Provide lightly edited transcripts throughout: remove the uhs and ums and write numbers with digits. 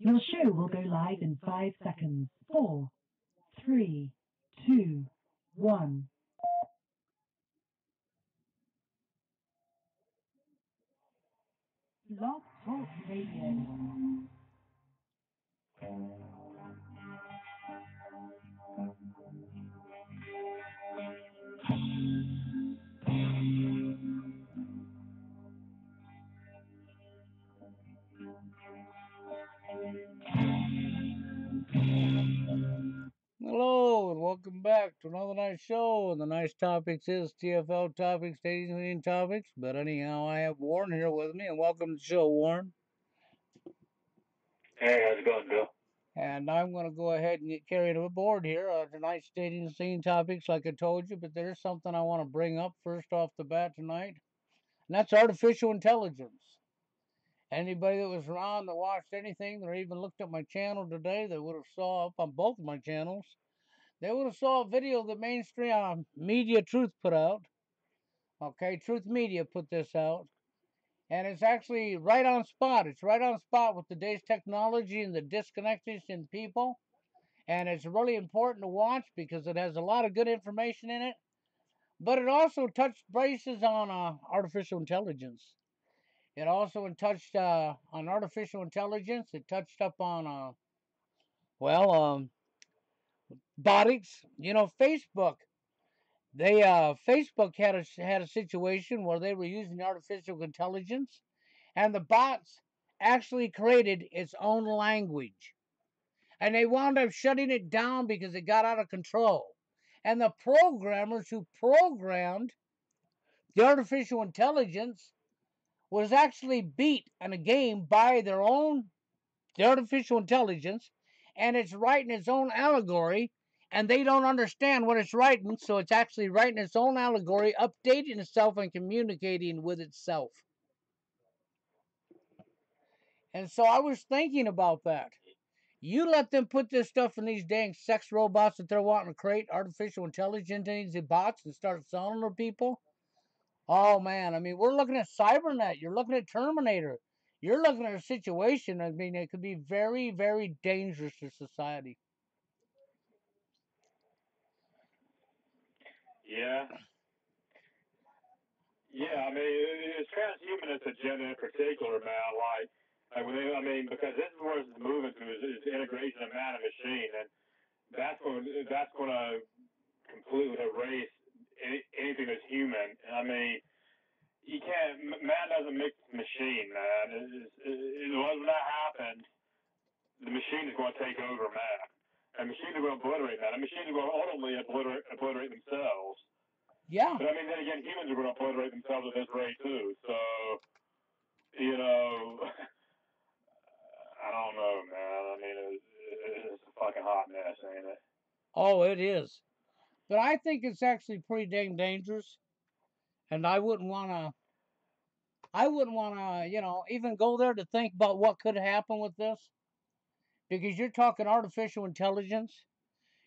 Your show will go live in 5 seconds. 4, 3, 2, 1. Blog Talk Radio. Hello and welcome back to another nice show. And the nice topics is TFL topics, dating topics. But anyhow, I have Warren here with me, and welcome to the show, Warren. Hey, how's it going, Bill? And I'm going to go ahead and get carried aboard here. Tonight's dating scene topics, like I told you, but there's something I want to bring up first off the bat tonight, and that's artificial intelligence. Anybody that was around that watched anything, or even looked at my channel today, they would have saw up on both of my channels. They would have saw a video that mainstream media Truth put out. Okay, Truth Media put this out. And it's actually right on spot. It's right on spot with today's technology and the disconnections in people. And it's really important to watch because it has a lot of good information in it. But it also touched bases on artificial intelligence. It also touched on artificial intelligence. It touched up on, botics. You know, Facebook. Facebook had a situation where they were using artificial intelligence, and the bots actually created its own language, and they wound up shutting it down because it got out of control. And the programmers who programmed the artificial intelligence was actually beat in a game by the artificial intelligence, and it's writing its own allegory, and they don't understand what it's writing, so it's actually writing its own allegory, updating itself and communicating with itself. And so I was thinking about that. You let them put this stuff in these dang sex robots that they're wanting to create, artificial intelligence in these bots, and start selling to people. Oh man, I mean, we're looking at Cybernet. You're looking at Terminator. You're looking at a situation. I mean, it could be very, very dangerous to society. Yeah. Yeah, I mean, it's transhumanist agenda in particular, man. Because this is where it's moving to is integration of man and machine, and that's going to completely erase anything that's human. I mean, you can't. Man doesn't mix with machine, man. When that happens, the machine is going to take over man. And machines are going to obliterate that. And machines are going to ultimately obliterate themselves. Yeah. But I mean, then again, humans are going to obliterate themselves at this rate too. So, I don't know, man. I mean, it's a fucking hot mess, ain't it? Oh, it is. But I think it's actually pretty dang dangerous, and I wouldn't want to. Even go there to think about what could happen with this, because you're talking artificial intelligence.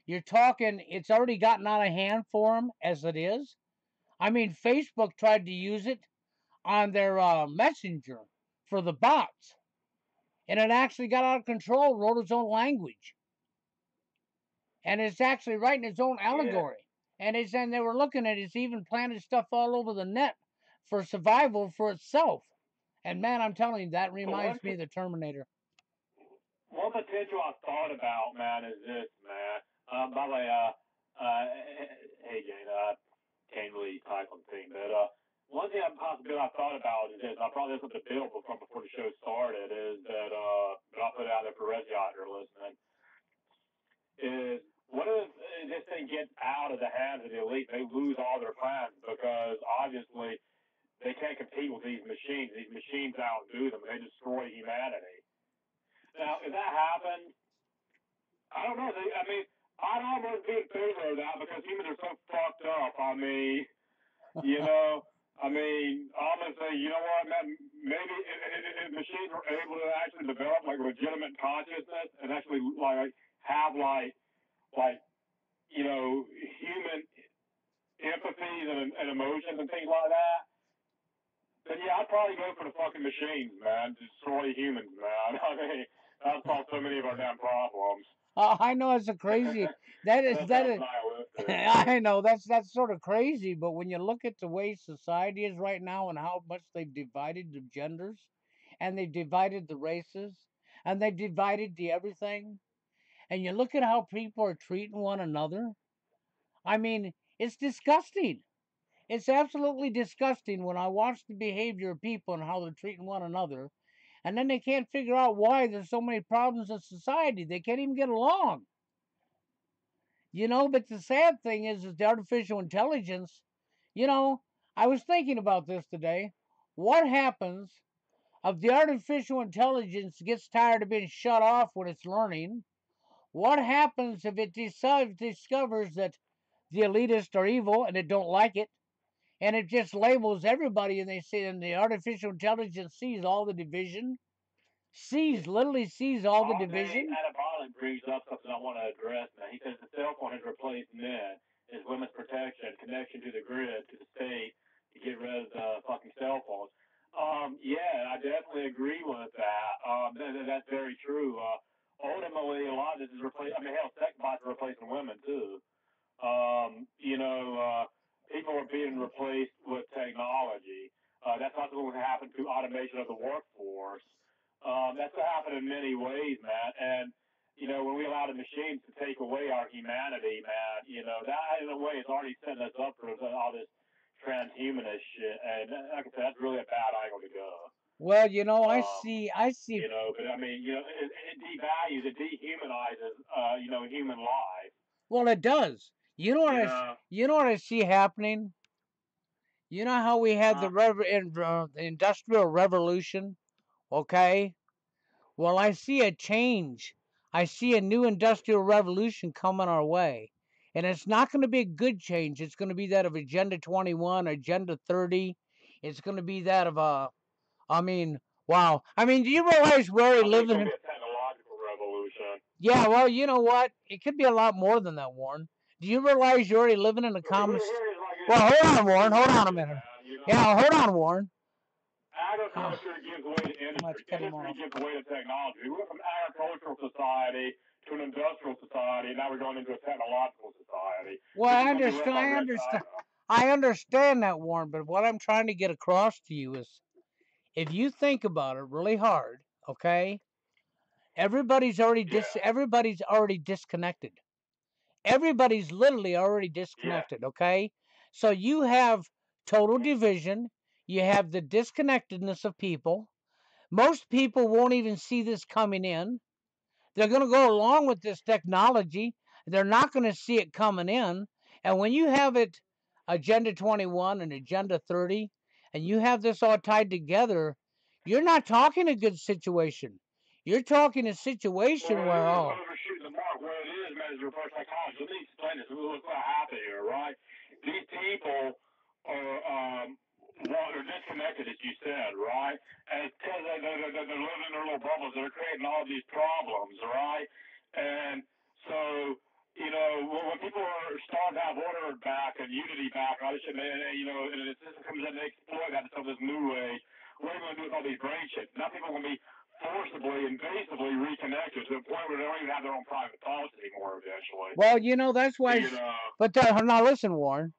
You're talking, it's already gotten out of hand for them as it is. I mean, Facebook tried to use it on their messenger for the bots, and it actually got out of control, wrote its own language, and it's actually writing its own Yeah. allegory. And they were looking at it, it's even planted stuff all over the net for survival for itself. And man, I'm telling you, that reminds me of the Terminator. One potential I've thought about, man, is this, man. By the way, hey, Jane, can't really type on thing, but one thing I've thought about is this. I brought this up to Bill before the show started. Is that but I'll put it out there for the rest of y'all that are listening. Is what if this thing gets out of the hands of the elite? They lose all their plans because obviously they can't compete with these machines. These machines outdo them. They destroy humanity. Now, if that happens, I don't know. I'd almost be in favor of that because humans are so fucked up. I'm gonna say, you know what, man? Maybe if machines were able to actually develop like legitimate consciousness and actually like have human empathies and emotions and things like that, then yeah, I'd probably go for the fucking machines, man. Destroy humans, man. I mean, That'll solve so many of our damn problems. I know it's a crazy. That is That that sounds is. nihilistic. I know that's sort of crazy, but when you look at the way society is right now and how much they've divided the genders, and they've divided the races, and they've divided the everything, and you look at how people are treating one another. I mean, it's disgusting. It's absolutely disgusting when I watch the behavior of people and how they're treating one another, and then they can't figure out why there's so many problems in society. They can't even get along. But the sad thing is the artificial intelligence. You know, I was thinking about this today. What happens if the artificial intelligence gets tired of being shut off when it's learning? What happens if it discovers that the elitists are evil and it don't like it, and it just labels everybody, and they say, and the artificial intelligence sees all the division, literally sees all the division? Anabolic brings up something I want to address, man. He says the cell phone has replaced men. Is women's protection, connection to the grid, to the state, to get rid of the fucking cell phones. Yeah, I definitely agree with that. That's very true. Ultimately, a lot of this is replacing. I mean, hell, sex bots are replacing women too. People are being replaced with technology. That's not going to happen through automation of the workforce. That's going to happen in many ways, man. And when we allow the machines to take away our humanity, man, that in a way is already setting us up for all this transhumanist shit. And like I said, that's really a bad angle to go. Well, I see. But I mean, it devalues, it dehumanizes, human life. Well, it does. You know what I see happening? You know how we had the industrial revolution, okay? Well, I see a change. I see a new industrial revolution coming our way. And it's not going to be a good change. It's going to be that of Agenda 21, Agenda 30. It's going to be that of I mean, wow. I mean, do you realize we're already living in a technological revolution? Yeah, well, you know what? It could be a lot more than that, Warren. Do you realize you're already living in a common... Well, hold on, Warren. Hold on a minute. Yeah, hold on, Warren. Agriculture gives way to industry. Industry gives way to technology. We went from agricultural society to an industrial society, and now we're going into a technological society. Well, I understand that, Warren, but what I'm trying to get across to you is, if you think about it really hard, okay, everybody's already disconnected. Everybody's literally already disconnected, okay? So you have total division, you have the disconnectedness of people. Most people won't even see this coming in. They're going to go along with this technology. They're not going to see it coming in. And when you have it, Agenda 21 and Agenda 30, and you have this all tied together, you're not talking a good situation. You're talking a situation where, overshooting the mark. Where it is, man, is reverse psychology. Let me explain this. What's going to happen here, right? These people are disconnected, as you said, right? And because they're living in their little bubbles, they're creating all these problems, right? And so, when people are starting to have order back and unity back, all this shit, and the system comes in and they exploit that to this new way. What are you going to do with all these brain shits? Now people are going to be forcibly, invasively reconnected to the point where they don't even have their own private thoughts anymore eventually. Well, that's why... But now listen, Warren.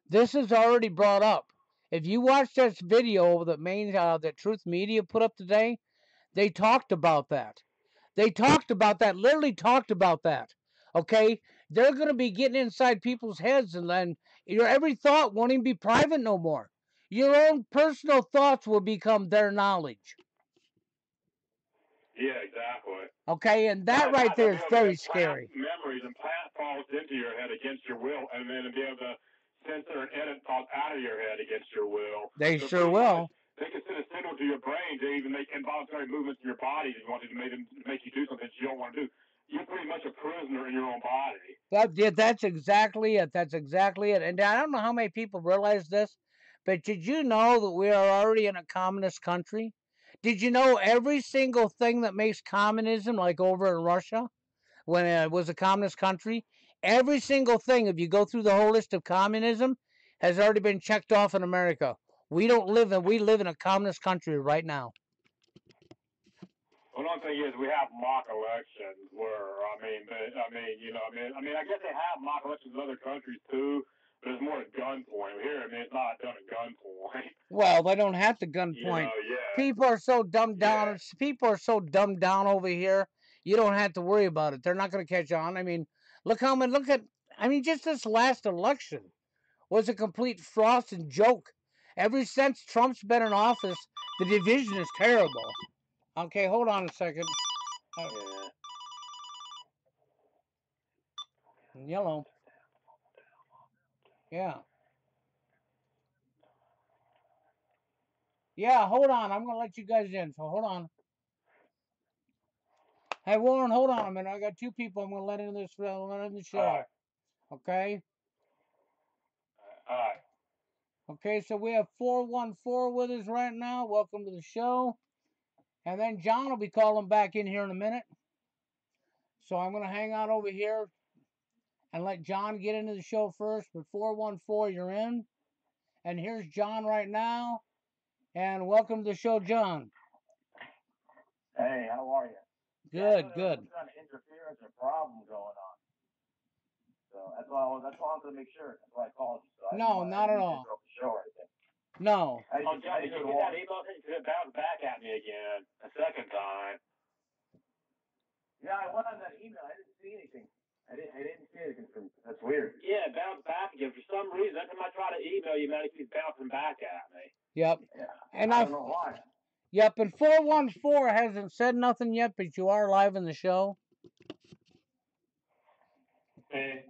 This is already brought up. If you watch this video that Truth Media put up today, they talked about that. Literally talked about that. Okay? They're going to be getting inside people's heads, and then your every thought won't even be private no more. Your own personal thoughts will become their knowledge. Yeah, exactly. Okay, and that right there is very scary. Memories and plant thoughts into your head against your will, and then be able to censor and edit thoughts out of your head against your will. They sure will. They can send a signal to your brain to even make involuntary movements in your body that you want to make you do something that you don't want to do. You're pretty much a prisoner in your own body. That's exactly it. And I don't know how many people realize this, but did you know that we are already in a communist country? Did you know every single thing that makes communism, like over in Russia, when it was a communist country, every single thing, if you go through the whole list of communism, has already been checked off in America. We live in a communist country right now. Hold on, thing is we have mock elections where I guess they have mock elections in other countries too, but it's more at gunpoint. Here, it's not done at gunpoint. Well, they don't have to gunpoint. People are so dumbed down. Yeah. People are so dumbed down over here. You don't have to worry about it. They're not going to catch on. I mean, just this last election was a complete frost and joke. Ever since Trump's been in office, the division is terrible. Okay, hold on a second. Yellow. Yeah. Yeah, hold on. I'm going to let you guys in, so hold on. Hey, Warren, hold on a minute. I got two people I'm going to let in the show. All right. Okay? All right. Okay, so we have 414 with us right now. Welcome to the show. And then John will be calling back in here in a minute. So I'm going to hang out over here and let John get into the show first. But 414, you're in. And here's John right now. And welcome to the show, John. Hey, how are you? Good. Some kind of interference or problem going on. So that's why I wanted to make sure. That's why I called you. So no, not at all. The show or anything. No. John, did you get that email? It bounced back at me again a second time. Yeah, I went on that email. I didn't see anything. I didn't see anything from. That's weird. Yeah, it bounced back again for some reason. Every time I try to email you, man, it keeps bouncing back at me. Yep. Yeah. And I don't know why. Yep, and 414 hasn't said nothing yet, but you are live in the show. Hey.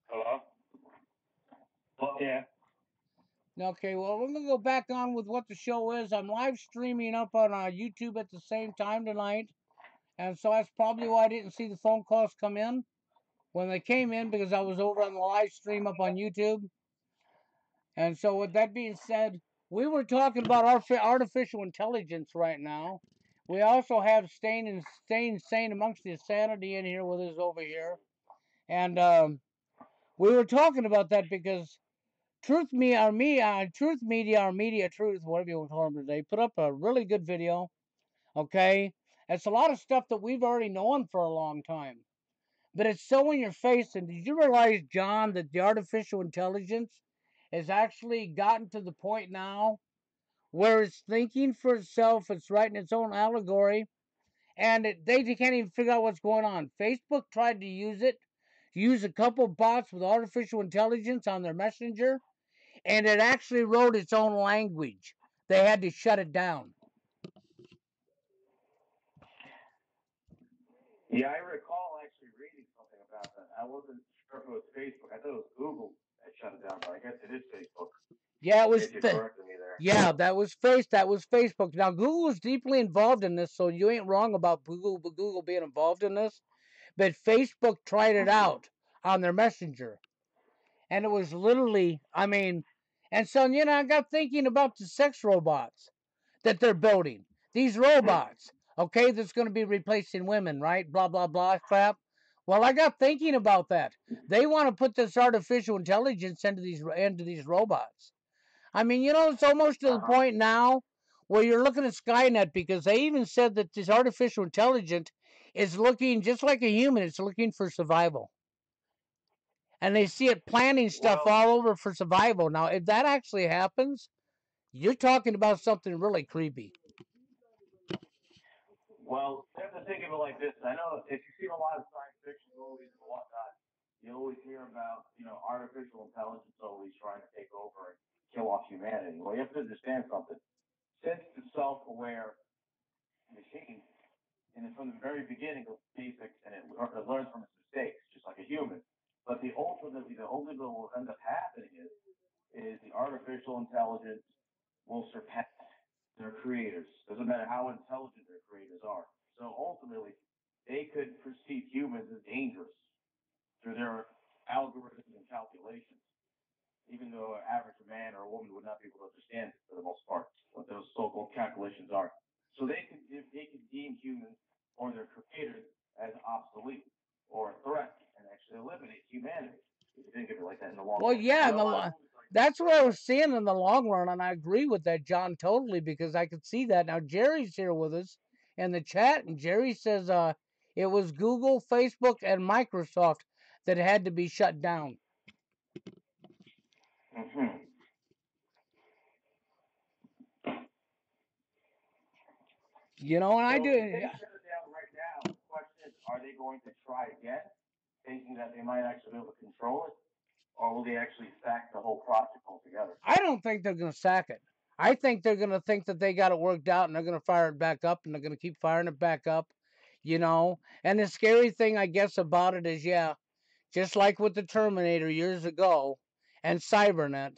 Hello? Well, yeah. Okay, well, we're going to go back on with what the show is. I'm live streaming up on YouTube at the same time tonight. And so that's probably why I didn't see the phone calls come in when they came in, because I was over on the live stream up on YouTube. And so with that being said, we were talking about artificial intelligence right now. We also have staying sane amongst the insanity in here with us over here. And we were talking about that because Truth Media, or Media Truth, whatever you want to call them today, put up a really good video. Okay? It's a lot of stuff that we've already known for a long time. But it's so in your face. And did you realize, John, that the artificial intelligence has actually gotten to the point now where it's thinking for itself, it's writing its own allegory, and they can't even figure out what's going on. Facebook tried to use a couple bots with artificial intelligence on their messenger, and it actually wrote its own language. They had to shut it down. Yeah, I recall actually reading something about that. I wasn't sure if it was Facebook. I thought it was Google that shut it down, but I guess it is Facebook. Yeah, it was. Yeah, that was Facebook. Now Google is deeply involved in this, so you ain't wrong about Google being involved in this. But Facebook tried it out on their messenger, and it was literally, and so I got thinking about the sex robots that they're building. These robots, okay, that's going to be replacing women, right? Blah blah blah crap. Well, I got thinking about that. They want to put this artificial intelligence into these robots. It's almost to the point now where you're looking at Skynet, because they even said that this artificial intelligence is looking just like a human. It's looking for survival. And they see it planning stuff all over for survival. Now, if that actually happens, you're talking about something really creepy. Well, you have to think of it like this. I know if you've seen a lot of science fiction movies and whatnot, you always hear about, artificial intelligence always trying to take over and kill off humanity. Well, you have to understand something. Since the self-aware machine, and from the very beginning, it was basic, and it learns from its mistakes, just like a human. But the only that will end up happening is the artificial intelligence will surpass their creators. Doesn't matter how intelligent their creators are. So ultimately, they could perceive humans as dangerous through their algorithms and calculations, even though an average man or a woman would not be able to understand it for the most part, what those so-called calculations are. So they could deem humans or their creators as obsolete or a threat and actually eliminate humanity. If you think of it like that in the long run. Well, yeah, that's what I was seeing in the long run, and I agree with that, John, totally, because I could see that. Now, Jerry's here with us, in the chat, and Jerry says it was Google, Facebook, and Microsoft that had to be shut down. Mm-hmm. You know, and I do. If they shut it down right now, the question is, are they going to try again, thinking that they might actually be able to control it, or will they actually sack the whole project altogether? I don't think they're going to sack it. I think they're going to think that they got it worked out, and they're going to fire it back up, and they're going to keep firing it back up, you know. And the scary thing, I guess, about it is, yeah, just like with the Terminator years ago and Cybernet,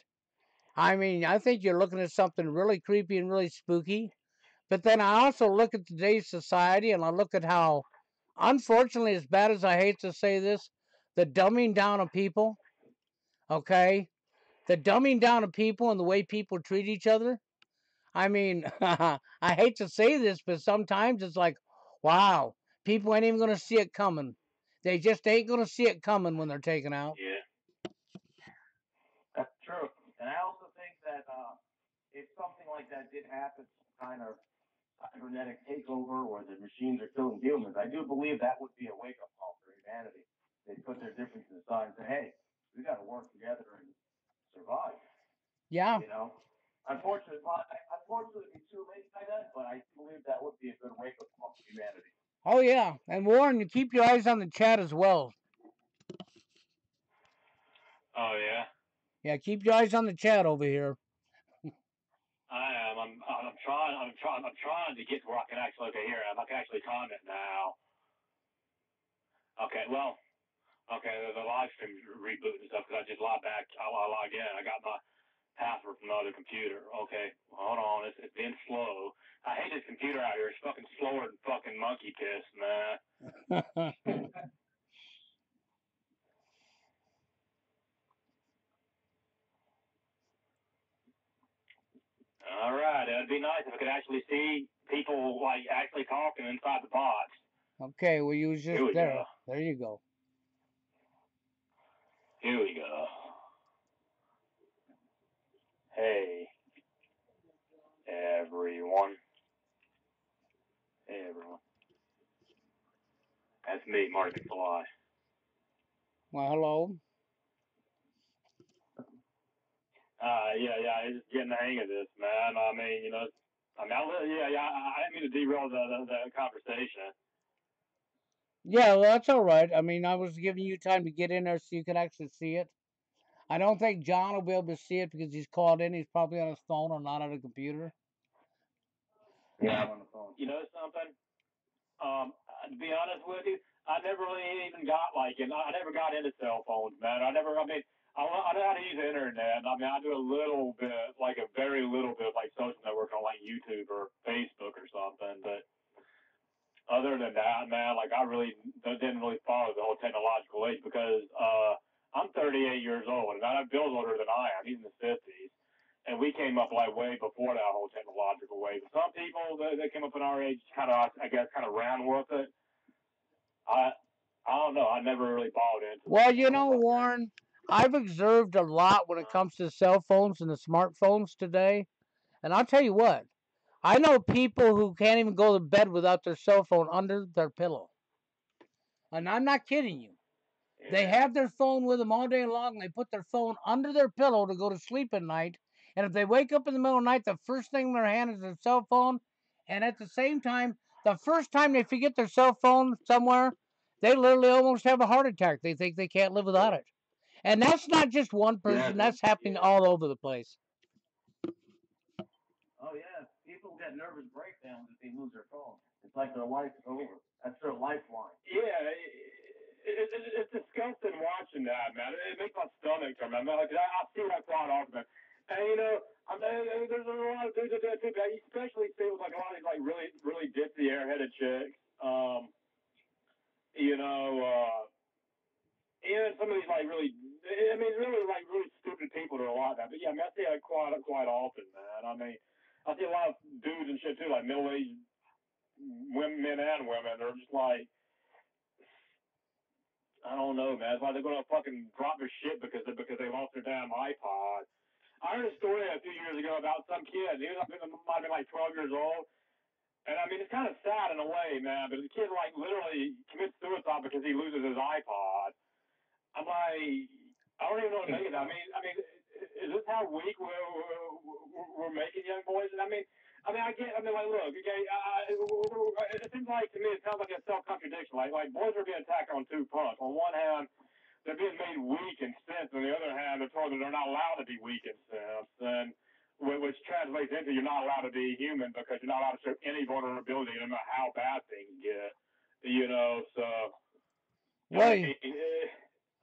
I mean, I think you're looking at something really creepy and really spooky. But then I also look at today's society, and I look at how, unfortunately, as bad as I hate to say this, the dumbing down of people, okay? The dumbing down of people and the way people treat each other. I mean, I hate to say this, but sometimes it's like, wow, people ain't even going to see it coming. They just ain't going to see it coming when they're taken out. Yeah. That's true. And I also think that if something like that did happen, some kind of cybernetic takeover where the machines are killing humans, I do believe that would be a wake-up call for humanity. They'd put their differences aside and say, hey, we got to work together and survive. Yeah. You know? Unfortunately, it'd be too late by then, but I believe that would be a good wake-up call for humanity. Oh, yeah. And Warren, you keep your eyes on the chat as well. Oh yeah. Yeah, keep your eyes on the chat over here. I am. I'm trying to get to where I can actually. Okay, here I can actually comment now. Okay, well, okay, the live stream's rebooting and stuff because I just logged back. I logged in. I got my password from the other computer. Okay, hold on. It's been slow. I hate this computer out here. It's fucking slower than fucking monkey piss, man. All right, it'd be nice if I could actually see people like actually talking inside the box. Okay, well, you was just Here we there. go. There you go. Here we go. Hey, everyone. Hey, everyone. That's me, Marty McFly. Well, hello. Yeah, just getting the hang of this, man. I mean, I didn't mean to derail the conversation. Yeah, well, that's all right. I mean, I was giving you time to get in there so you could actually see it. I don't think John will be able to see it because he's called in. He's probably on his phone or not on a computer. Yeah, I'm on the phone. You know something? To be honest with you, I never really even got I never got into cell phones, man. I know how to use the internet. I mean, I do a little bit, like a very little bit, like social network on like YouTube or Facebook or something. But other than that, man, like I really didn't really follow the whole technological age because I'm 38 years old and I know Bill's older than I am. He's in his 50s. And we came up like way before that whole technological wave. Some people that came up in our age kind of, I guess, kind of ran with it. I don't know. I never really bought into it. Well, you know, Warren, I've observed a lot when it comes to cell phones and the smartphones today. And I'll tell you what, I know people who can't even go to bed without their cell phone under their pillow. And I'm not kidding you. Yeah. They have their phone with them all day long. They put their phone under their pillow to go to sleep at night. And if they wake up in the middle of the night, the first thing in their hand is their cell phone. And at the same time, the first time they forget their cell phone somewhere, they literally almost have a heart attack. They think they can't live without it. And that's not just one person. That's happening all over the place. Oh yeah, people get nervous breakdowns if they lose their phone. It's like their life's over. That's their lifeline. Yeah, it's disgusting watching that, man. It makes my stomach turn, man. Like, I see that quite often. And I mean, there's a lot of dudes that do that too. But I especially see with like a lot of these like really, really ditzy, airheaded chicks. And some of these like really, I mean, really stupid people that are a lot of that. But yeah, I mean, I see that quite often, man. I mean, I see a lot of dudes and shit too, like middle-aged women, men and women. They're just like, I don't know, man. It's like they're gonna fucking drop their shit because they lost their damn iPod. I heard a story a few years ago about some kid. He was might have been like 12 years old. And I mean, it's kind of sad in a way, man. But the kid like literally commits suicide because he loses his iPod. I'm like, I don't even know what to make of that. I mean, is this how weak we're making young boys? I get. I mean, like, look, okay. It seems like to me, it sounds like a self contradiction. Like boys are being attacked on two fronts. On one hand, they're being made weak in sense. On the other hand, they're told that they're not allowed to be weak in sense, and which translates into you're not allowed to be human because you're not allowed to show any vulnerability, no matter how bad things get. You know, so I Well, mean,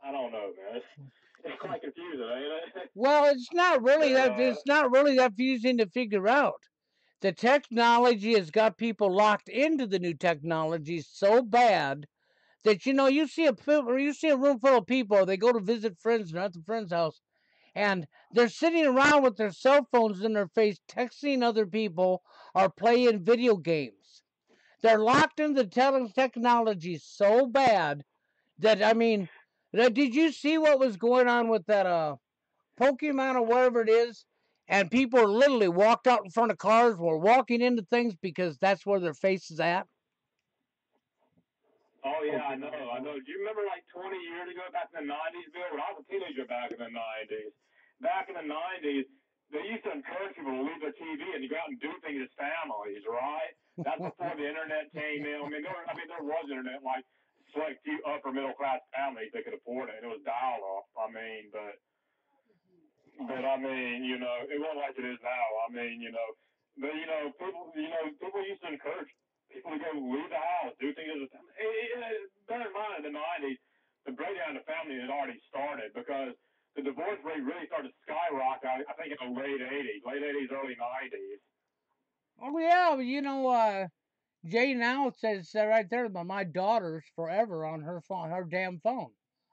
I don't know, man. It's quite confusing, ain't it? well, it's not really But that. It's not really that confusing to figure out. The technology has got people locked into the new technology so bad that you see a room full of people. They go to visit friends. They're at the friend's house, and they're sitting around with their cell phones in their face, texting other people or playing video games. They're locked into the technology so bad that did you see what was going on with that Pokemon or whatever it is? And people literally walked out in front of cars, were walking into things because that's where their face is at. oh yeah, I know. Do you remember like 20 years ago, back in the '90s, Bill? When I was a teenager back in the '90s, they used to encourage people to leave their TV and to go out and do things as families, right? That's before the internet came in. There was internet, like select few upper middle class families that could afford it. It was dial up. It wasn't like it is now. People used to encourage people to go leave the house, do things. Bear in mind, in the '90s, the breakdown of the family had already started because the divorce rate really started to skyrocket. I think in the late '80s, early '90s. Oh yeah, Jay now says right there, my daughter's forever on her phone, her damn phone.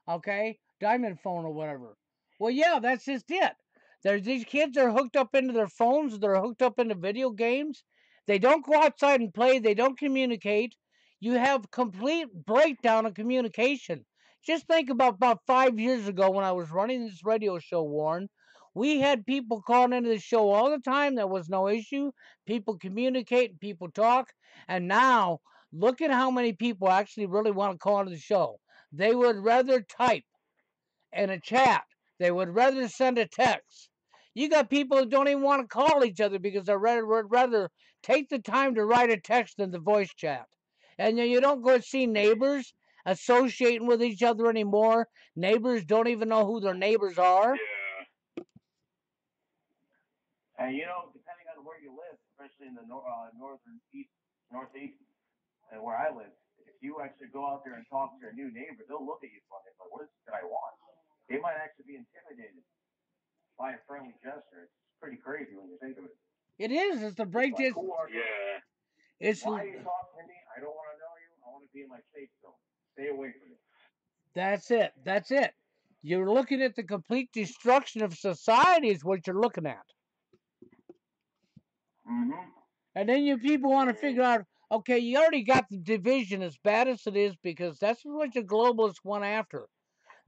Okay, diamond phone or whatever. Well, yeah, that's just it. These kids are hooked up into their phones. They're hooked up into video games. They don't go outside and play. They don't communicate. You have complete breakdown of communication. Just think about 5 years ago when I was running this radio show, Warren. We had people calling into the show all the time. There was no issue. People communicate, people talk. And now, look at how many people actually really want to call into the show. They would rather type in a chat, they would rather send a text. You got people who don't even want to call each other because would rather take the time to write a text than the voice chat. And then you don't go see neighbors associating with each other anymore. Neighbors don't even know who their neighbors are. Yeah. And depending on where you live, especially in the northeast, and where I live, if you actually go out there and talk to your new neighbor, they'll look at you funny. Like, what is this guy want? They might actually be intimidated by a friendly gesture. It's pretty crazy when you think of it. It is. It's the break. Like, who are you? Yeah. It's Why are you talking to me? I don't want to know you. I want to be in my safe zone. Stay away from me. That's it. That's it. You're looking at the complete destruction of society is what you're looking at. Mm-hmm. And then you people want to figure out, okay, you already got the division as bad as it is because that's what the globalists went after.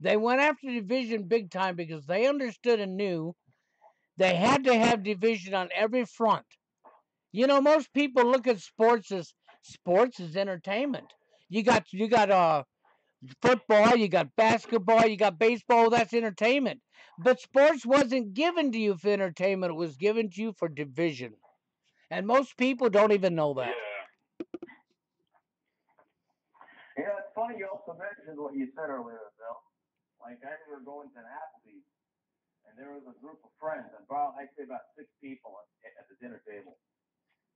They went after division big time because they understood and knew they had to have division on every front. Most people look at sports as entertainment. You got football, you got basketball, you got baseball, that's entertainment. But sports wasn't given to you for entertainment, it was given to you for division. And most people don't even know that. Yeah, it's funny you also mentioned what you said earlier, Bill. Like, I remember going to an Applebee's, and there was a group of friends, and I'd say about 6 people at the dinner table.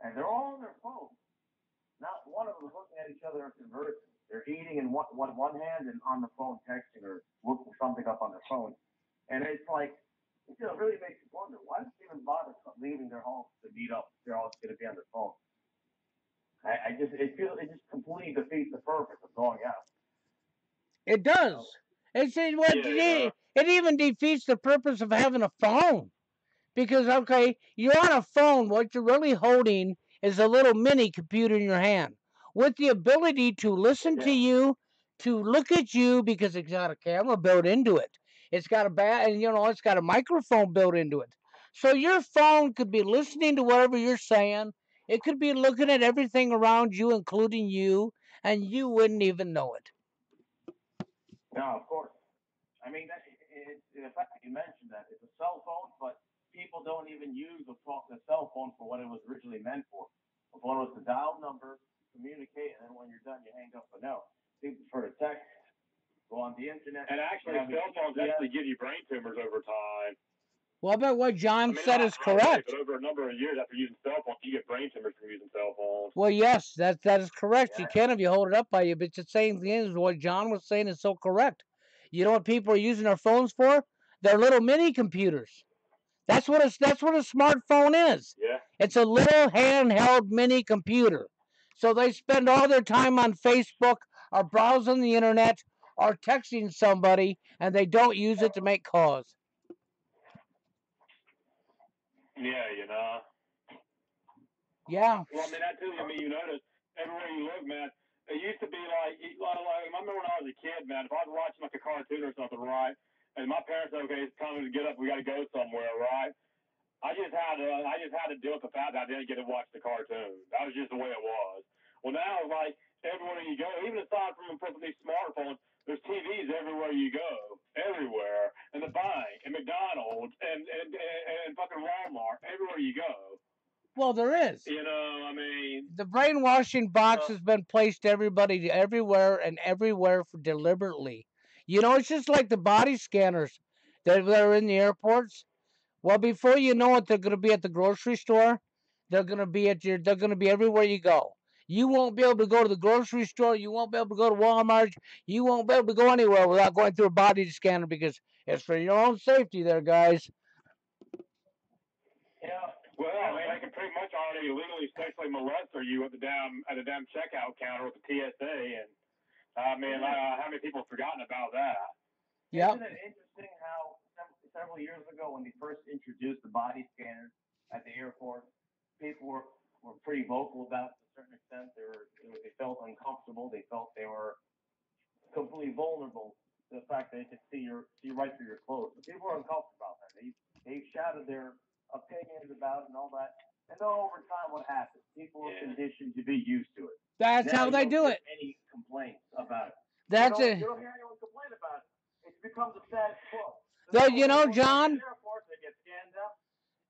And they're all on their phones. Not one of them is looking at each other and conversing. They're eating in one hand and on the phone texting or looking something up on their phone. And it's like, it really makes you wonder, why does they even bother leaving their homes to meet up if they're all going to be on their phone? It just completely defeats the purpose of going out. It does. It even defeats the purpose of having a phone. Because, okay, you're on a phone. What you're really holding is a little mini computer in your hand with the ability to listen to you, to look at you, because it's got a camera built into it. It's got it's got a microphone built into it. So your phone could be listening to whatever you're saying. It could be looking at everything around you, including you, and you wouldn't even know it. No, of course. I mean, it's the fact that you mentioned that it's a cell phone, but people don't even use the cell phone for what it was originally meant for. The phone was to dial numbers, communicate, and then when you're done, you hang up. But no, people prefer to text, go on the internet. And actually, cell phones actually give you brain tumors over time. Well, I bet what John said is Not right away, correct. but over a number of years after using cell phones, you get brain tumors from using cell phones. Well, yes, that is correct. Yeah. You can if you hold it up by you, but the same thing is what John was saying is so correct. You know what people are using their phones for? They're little mini computers. That's what a smartphone is. Yeah. It's a little handheld mini computer. So they spend all their time on Facebook or browsing the internet or texting somebody, and they don't use it to make calls. Yeah, you know. Yeah. Well, I mean, that too. I mean, you notice everywhere you look, man. It used to be like I remember when I was a kid, man. If I was watching like a cartoon or something, right, and my parents said, "Okay, it's time to get up. We got to go somewhere," right? I just had to deal with the fact that I didn't get to watch the cartoon. That was just the way it was. Well, now like everywhere you go, even aside from these smartphones, there's TVs everywhere you go, everywhere, in the bank, and McDonald's, and fucking Walmart, everywhere you go. Well, there is. You know, I mean, the brainwashing box has been placed everybody everywhere and everywhere for deliberately. You know, it's just like the body scanners that are in the airports. Well, before you know it, they're going to be at the grocery store. They're going to be They're going to be everywhere you go. You won't be able to go to the grocery store. You won't be able to go to Walmart. You won't be able to go anywhere without going through a body scanner because it's for your own safety, there, guys. Yeah. Well, I mean, they can pretty much already illegally sexually molest you at the damn checkout counter with the TSA, and I mean, how many people have forgotten about that? Yeah. Isn't it interesting how several years ago when they first introduced the body scanners at the airport, people were pretty vocal about it to a certain extent. They felt uncomfortable. They felt they were completely vulnerable to the fact that they could see right through your clothes. So people were uncomfortable about that. They shouted their opinions about it and all that. And then over time, what happens? People are conditioned to be used to it. That's how they do it. Any complaints about it? That's you it. don't hear anyone complain about it. It becomes a status quo. You know, John.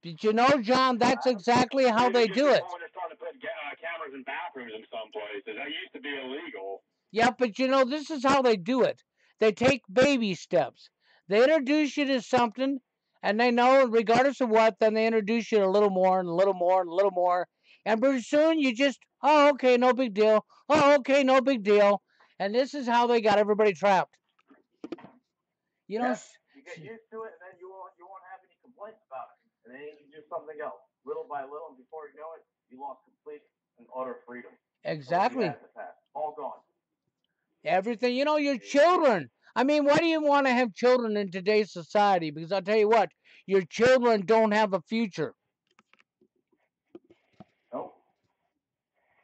Did you know, John? That's exactly how they do it. When they're starting to put cameras in bathrooms in some places, that used to be illegal. Yeah, but you know, this is how they do it. They take baby steps. They introduce you to something, and they know, regardless of what, then they introduce you to a little more and a little more and a little more. And pretty soon you just, oh, okay, no big deal. Oh, okay, no big deal. And this is how they got everybody trapped. You know, you get used to it, and then you won't have any complaints about it. And then you introduce something else, little by little, and before you know it, you lost complete and utter freedom. Exactly. All gone. Everything, you know, your children. I mean, why do you want to have children in today's society? Because I'll tell you what, your children don't have a future. Nope.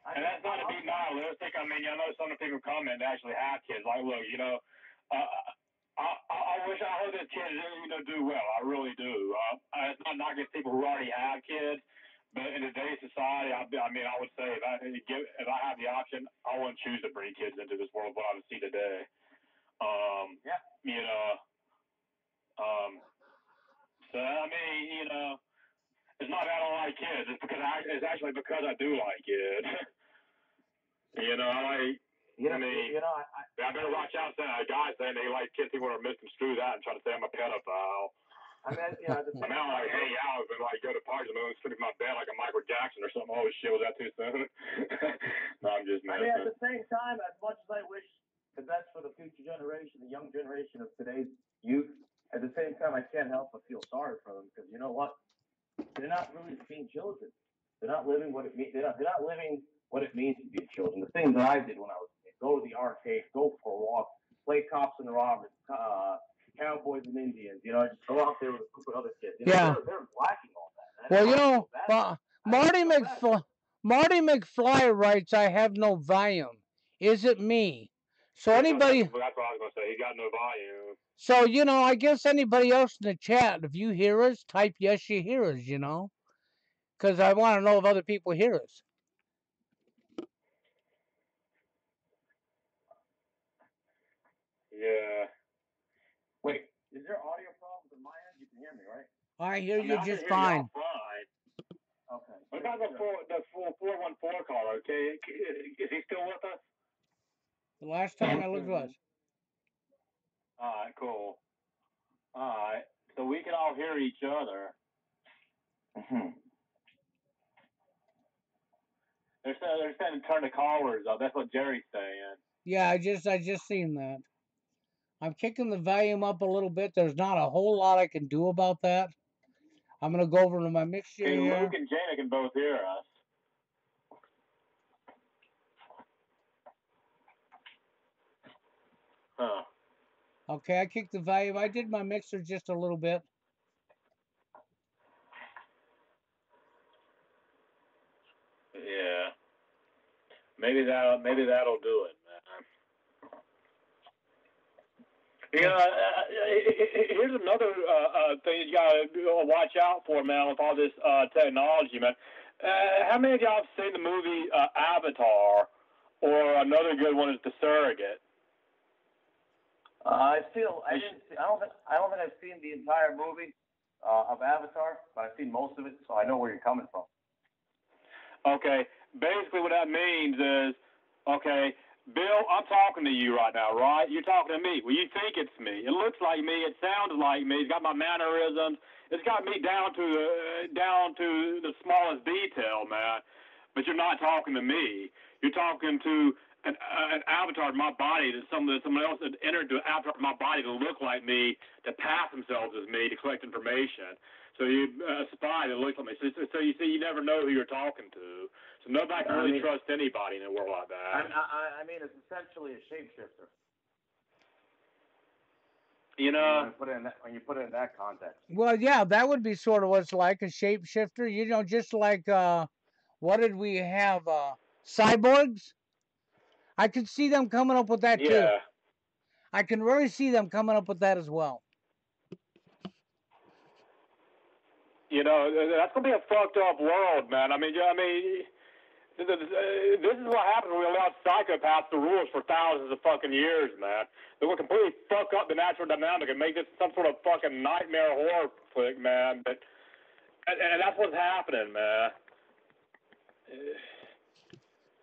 And that's not to be nihilistic. I mean, I know some of the people comment to actually have kids. Like, look, you know, I hope this kid, do well. I really do. It's not against people who already have kids, but in today's society, I would say if I have the option, I wouldn't choose to bring kids into this world. What I would see today. You know. So I mean, you know, it's not that I don't like kids. It's actually because I do like kids. You know, I better watch out for that guy saying they like kids. People are misconstrue that and try to say I'm a pedophile. I mean, you know, I like hang out and like go to parties and sleep in my bed like a Michael Jackson or something. Oh shit, was that too soon? No, I'm just messing. I mean, at the same time, as much as I wish the best for the future generation, the young generation of today's youth, at the same time, I can't help but feel sorry for them because you know what? They're not really being children. They're not living what it means. They're not living what it means to be a children. The things that I did when I was a kid: go to the arcade, go for a walk, play cops and robbers, cowboys and Indians. You know, just go out there with a group of other kids. You know, they're lacking all that. Well, you know, Marty McFly writes, "I have no volume. Is it me?" So anybody. That's what I was gonna say. He got no volume. So you know, I guess anybody else in the chat, if you hear us, type yes, you hear us. You know. because I want to know if other people hear us. Yeah. Wait, is there audio problems on my end? You can hear me, right? I hear you I just can hear fine. y'all fine. Okay. What about the 414 caller? Okay, is he still with us? The last time I looked was. All right, cool. All right, so we can all hear each other. They're saying turn the callers up. That's what Jerry's saying. Yeah, I just seen that. I'm kicking the volume up a little bit. There's not a whole lot I can do about that. I'm gonna go over to my mixture Okay, here. Luke and Jana can both hear us. Huh. Okay, I kicked the volume. I did my mixer just a little bit. Yeah. Maybe that'll do it, man. Yeah, here's another thing you gotta watch out for, man, with all this technology, man. How many of y'all have seen the movie Avatar, or another good one is The Surrogate? I don't think I've seen the entire movie of Avatar, but I've seen most of it, so I know where you're coming from. Okay, basically what that means is, okay, Bill, I'm talking to you right now, right? You're talking to me. Well, you think it's me. It looks like me. It sounds like me. It's got my mannerisms. It's got me down to the smallest detail, man. But you're not talking to me. You're talking to an avatar of my body that someone else had entered to avatar of my body to look like me, to pass themselves as me, to collect information. So you a spy that looks like me. So you see, you never know who you're talking to. So nobody can really trust anybody in a world like that. I mean, it's essentially a shapeshifter. You know, when you put it in that context. Well, yeah, that would be sort of what it's like, a shapeshifter. You know, just like what did we have? Cyborgs. I could see them coming up with that too. I can really see them coming up with that as well. You know, that's gonna be a fucked up world, man. I mean, this is what happens when we allow psychopaths to rule us for thousands of fucking years, man. They will completely fuck up the natural dynamic and make this some sort of fucking nightmare horror flick, man. And that's what's happening, man.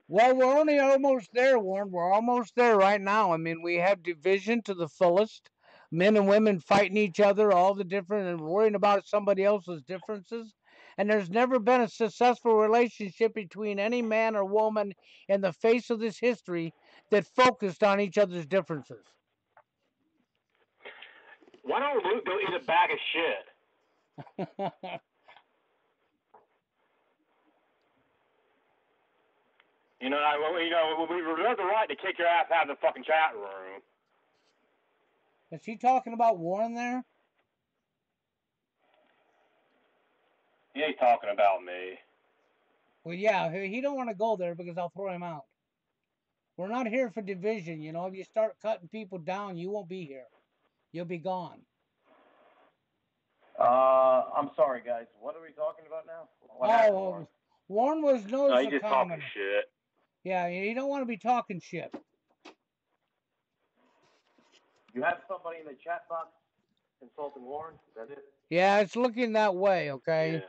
Well, we're only almost there, Warren. We're almost there right now. I mean, we have division to the fullest. Men and women fighting each other, all the different, and worrying about somebody else's differences. And there's never been a successful relationship between any man or woman in the face of this history that focused on each other's differences. Why don't Luke go eat a bag of shit? You know, we reserve the right to kick your ass out of the fucking chat room. Is he talking about Warren there? Yeah, he's talking about me. Well, yeah, he don't want to go there because I'll throw him out. We're not here for division, you know. If you start cutting people down, you won't be here. You'll be gone. I'm sorry, guys. What are we talking about now? What happened, Warren was known as a talking shit. Yeah, you don't want to be talking shit. You have somebody in the chat box insulting Warren? Is that it? Yeah, it's looking that way, okay? Yeah.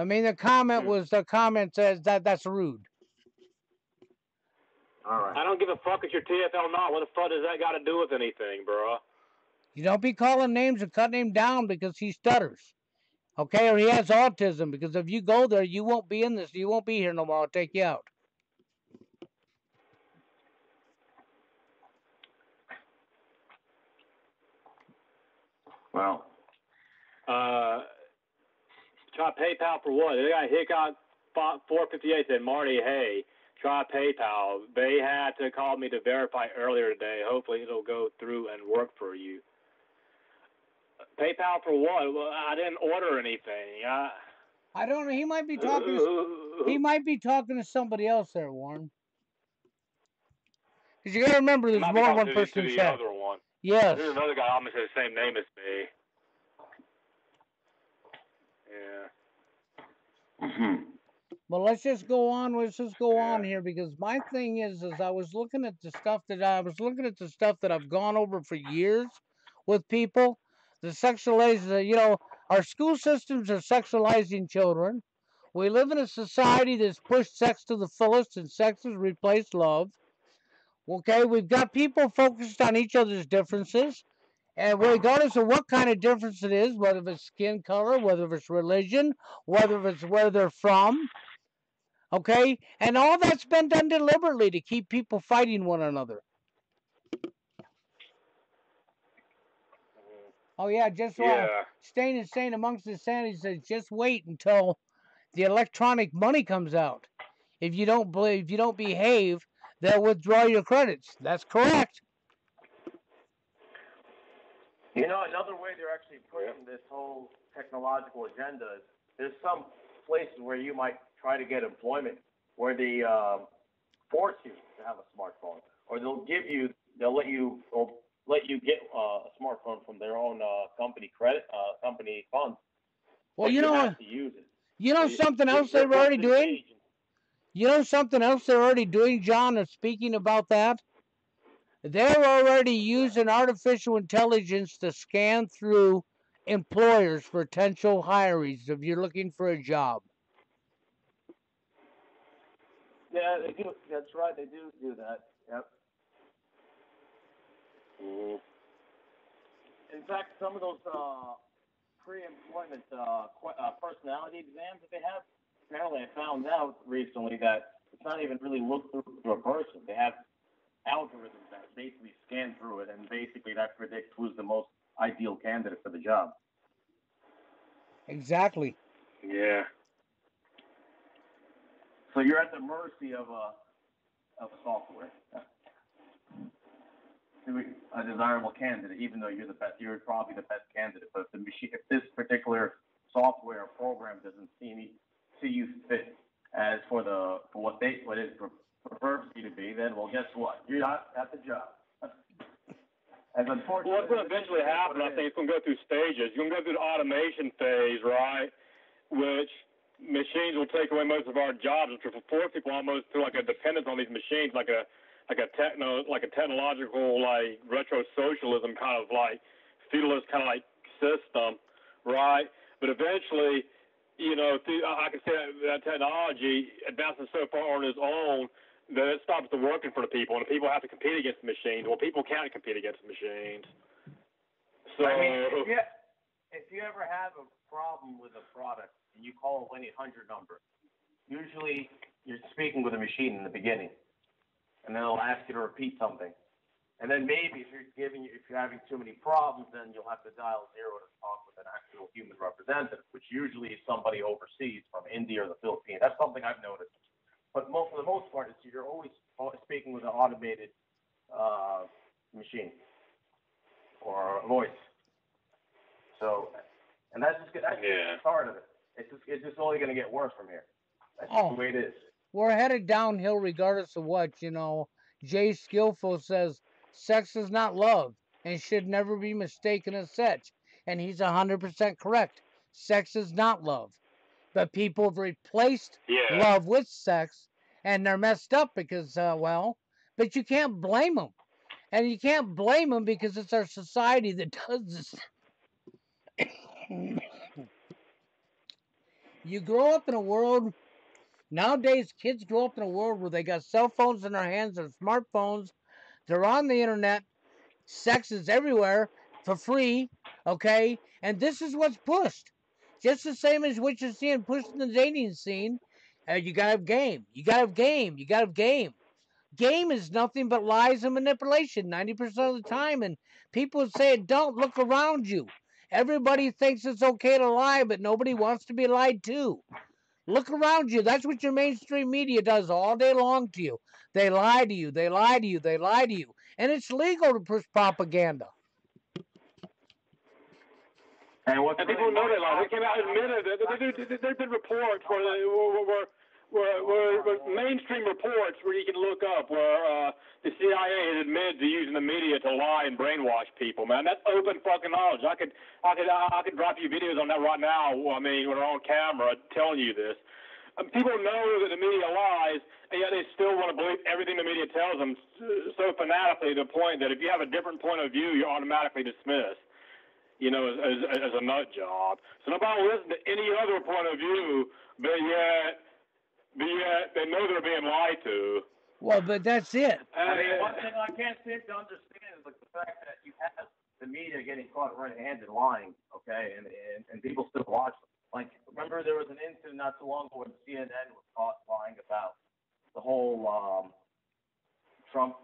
I mean, the comment says that's rude. All right. I don't give a fuck if you're TFL not. What the fuck does that got to do with anything, bro? You don't be calling names and cutting him down because he stutters, okay? Or he has autism, because if you go there, you won't be in this. You won't be here no more. I'll take you out. Well. Try PayPal for what? They got Hickok 458 said, Marty, hey, try PayPal. They had to call me to verify earlier today. Hopefully it'll go through and work for you. PayPal for what? Well, I didn't order anything. I don't know. He might be talking. He might be talking to somebody else there, Warren. Because you got to remember, there's more than one person in chat. Other one. Yes. There's another guy almost has the same name as me. But let's just go on. Let's just go on here, because my thing is I was looking at the stuff that I've gone over for years with people. The sexualization, our school systems are sexualizing children. We live in a society that's pushed sex to the fullest, and sex has replaced love. Okay, we've got people focused on each other's differences, and regardless of what kind of difference it is, whether it's skin color, whether it's religion, whether it's where they're from, okay, and all that's been done deliberately to keep people fighting one another. Oh yeah, just Stain is saying amongst the sanity says, just wait until the electronic money comes out. If you don't behave, they'll withdraw your credits. That's correct. Another way they're actually pushing this whole technological agenda is there's some places where you might try to get employment where they force you to have a smartphone, or they'll let you get a smartphone from their own company funds. Well, you have to use it. Something else they're already doing. Something else they're already doing, John. Speaking about that, they're already using artificial intelligence to scan through employers for potential hirees if you're looking for a job. Yeah, they do. That's right. They do that. Yep. In fact, some of those pre-employment personality exams that they have, apparently I found out recently that it's not even really looked through a person. They have algorithms that basically scan through it, and basically that predicts who's the most ideal candidate for the job. Exactly. Yeah. So you're at the mercy of a software, a desirable candidate, even though you're probably the best candidate. But if this particular software or program doesn't see you fit as for what it prefers you to be, then well, guess what? You're not at the job. As unfortunately, what's going to eventually happen, I think it's going to go through stages. You're going to go through the automation phase, right? Which machines will take away most of our jobs, which will force people almost to like a dependence on these machines, like a technological like retro socialism kind of like feudalist kind of like system, right? But eventually, I can say that technology advances so far on its own that it stops the working for the people, and the people have to compete against the machines. Well, people can't compete against the machines. So, I mean, if you ever have a problem with a product and you call a 1-800 number, usually you're speaking with a machine in the beginning, and then they'll ask you to repeat something. And then maybe if you're having too many problems, then you'll have to dial 0 to talk with an actual human representative, which usually is somebody overseas from India or the Philippines. That's something I've noticed. But for the most part, you're always speaking with an automated machine or a voice. So, and that's just part of it. It's just only going to get worse from here. That's just the way it is. We're headed downhill regardless of what, Jay Skillful says, sex is not love and should never be mistaken as such. And he's 100% correct. Sex is not love. But people have replaced love with sex, and they're messed up because, but you can't blame them. And you can't blame them because it's our society that does this. You grow up in a world, nowadays kids grow up in a world where they got cell phones in their hands or smartphones. They're on the internet. Sex is everywhere for free, okay? And this is what's pushed. Just the same as what you're seeing pushed in the dating scene. You gotta have game. You gotta have game. You gotta have game. Game is nothing but lies and manipulation 90% of the time. And people say it don't. Look around you. Everybody thinks it's okay to lie, but nobody wants to be lied to. Look around you. That's what your mainstream media does all day long to you. They lie to you. They lie to you. They lie to you. And it's legal to push propaganda. And people know they lie. They came out and admitted it. There's been reports where mainstream reports where you can look up where the CIA has admitted to using the media to lie and brainwash people. Man, that's open fucking knowledge. I could drop you videos on that right now. I mean, when we're on camera telling you this. people know that the media lies, and yet they still want to believe everything the media tells them so fanatically to the point that if you have a different point of view, you're automatically dismissed. As a nut job. So nobody will listen to any other point of view, but yet they know they're being lied to. Well, but that's it. I mean, one thing I can't seem to understand is like the fact that you have the media getting caught red-handed lying, okay, and people still watch them. Like, remember there was an incident not too long ago when CNN was caught lying about the whole Trump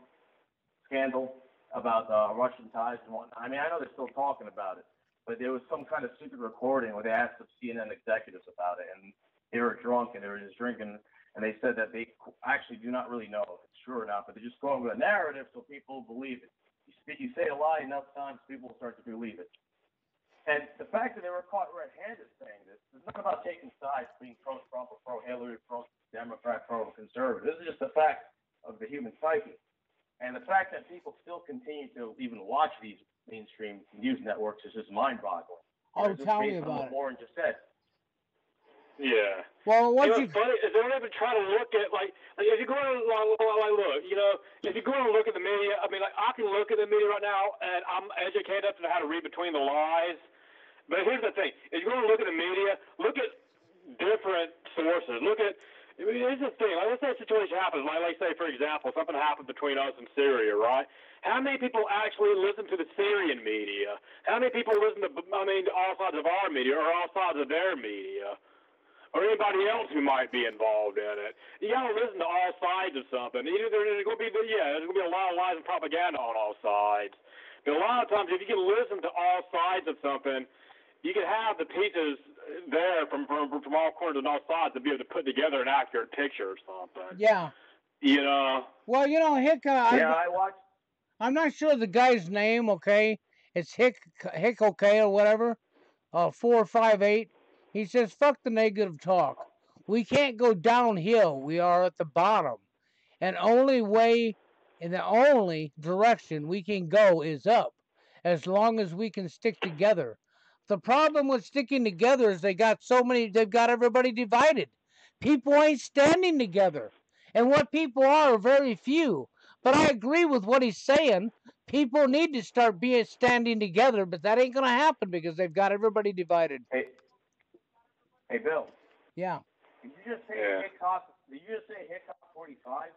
scandal about Russian ties and whatnot. I mean, I know they're still talking about it, but there was some kind of secret recording where they asked some CNN executives about it, and they were drunk and they were just drinking, and they said that they actually do not really know if it's true or not, but they're just going with a narrative so people believe it. You say a lie enough times, people will start to believe it. And the fact that they were caught red-handed saying this is not about taking sides, being pro-Trump or pro-Hillary, pro-Democrat, pro-conservative. This is just a fact of the human psyche. And the fact that people still continue to even watch these mainstream news networks is just mind-boggling. Oh, tell me about it. Warren just said. Yeah. Well, what's funny is they don't even try to look at like if you go and look, if you go and look at the media, I mean, like I can look at the media right now and I'm educated enough to know how to read between the lies. But here's the thing: if you go and look at the media, look at different sources. Here's the thing. Like, let's say a situation happens. Like, say, for example, something happened between us and Syria, right? How many people actually listen to the Syrian media? How many people listen to all sides of our media or all sides of their media? Or anybody else who might be involved in it. You gotta listen to all sides of something. There's gonna be a lot of lies and propaganda on all sides. But a lot of times, if you can listen to all sides of something, you can have the pieces there from all corners and all sides to be able to put together an accurate picture or something. Yeah. Well, Hick. I watched. I'm not sure the guy's name. Okay, it's Hick. Okay, or whatever. 458. He says, "Fuck the negative talk. We can't go downhill. We are at the bottom, and the only direction we can go is up, as long as we can stick together." The problem with sticking together is they've got everybody divided. People ain't standing together. And what people are very few. But I agree with what he's saying. People need to start standing together, but that ain't going to happen because they've got everybody divided. Hey, Bill. Yeah. Did you just say Hickok 45?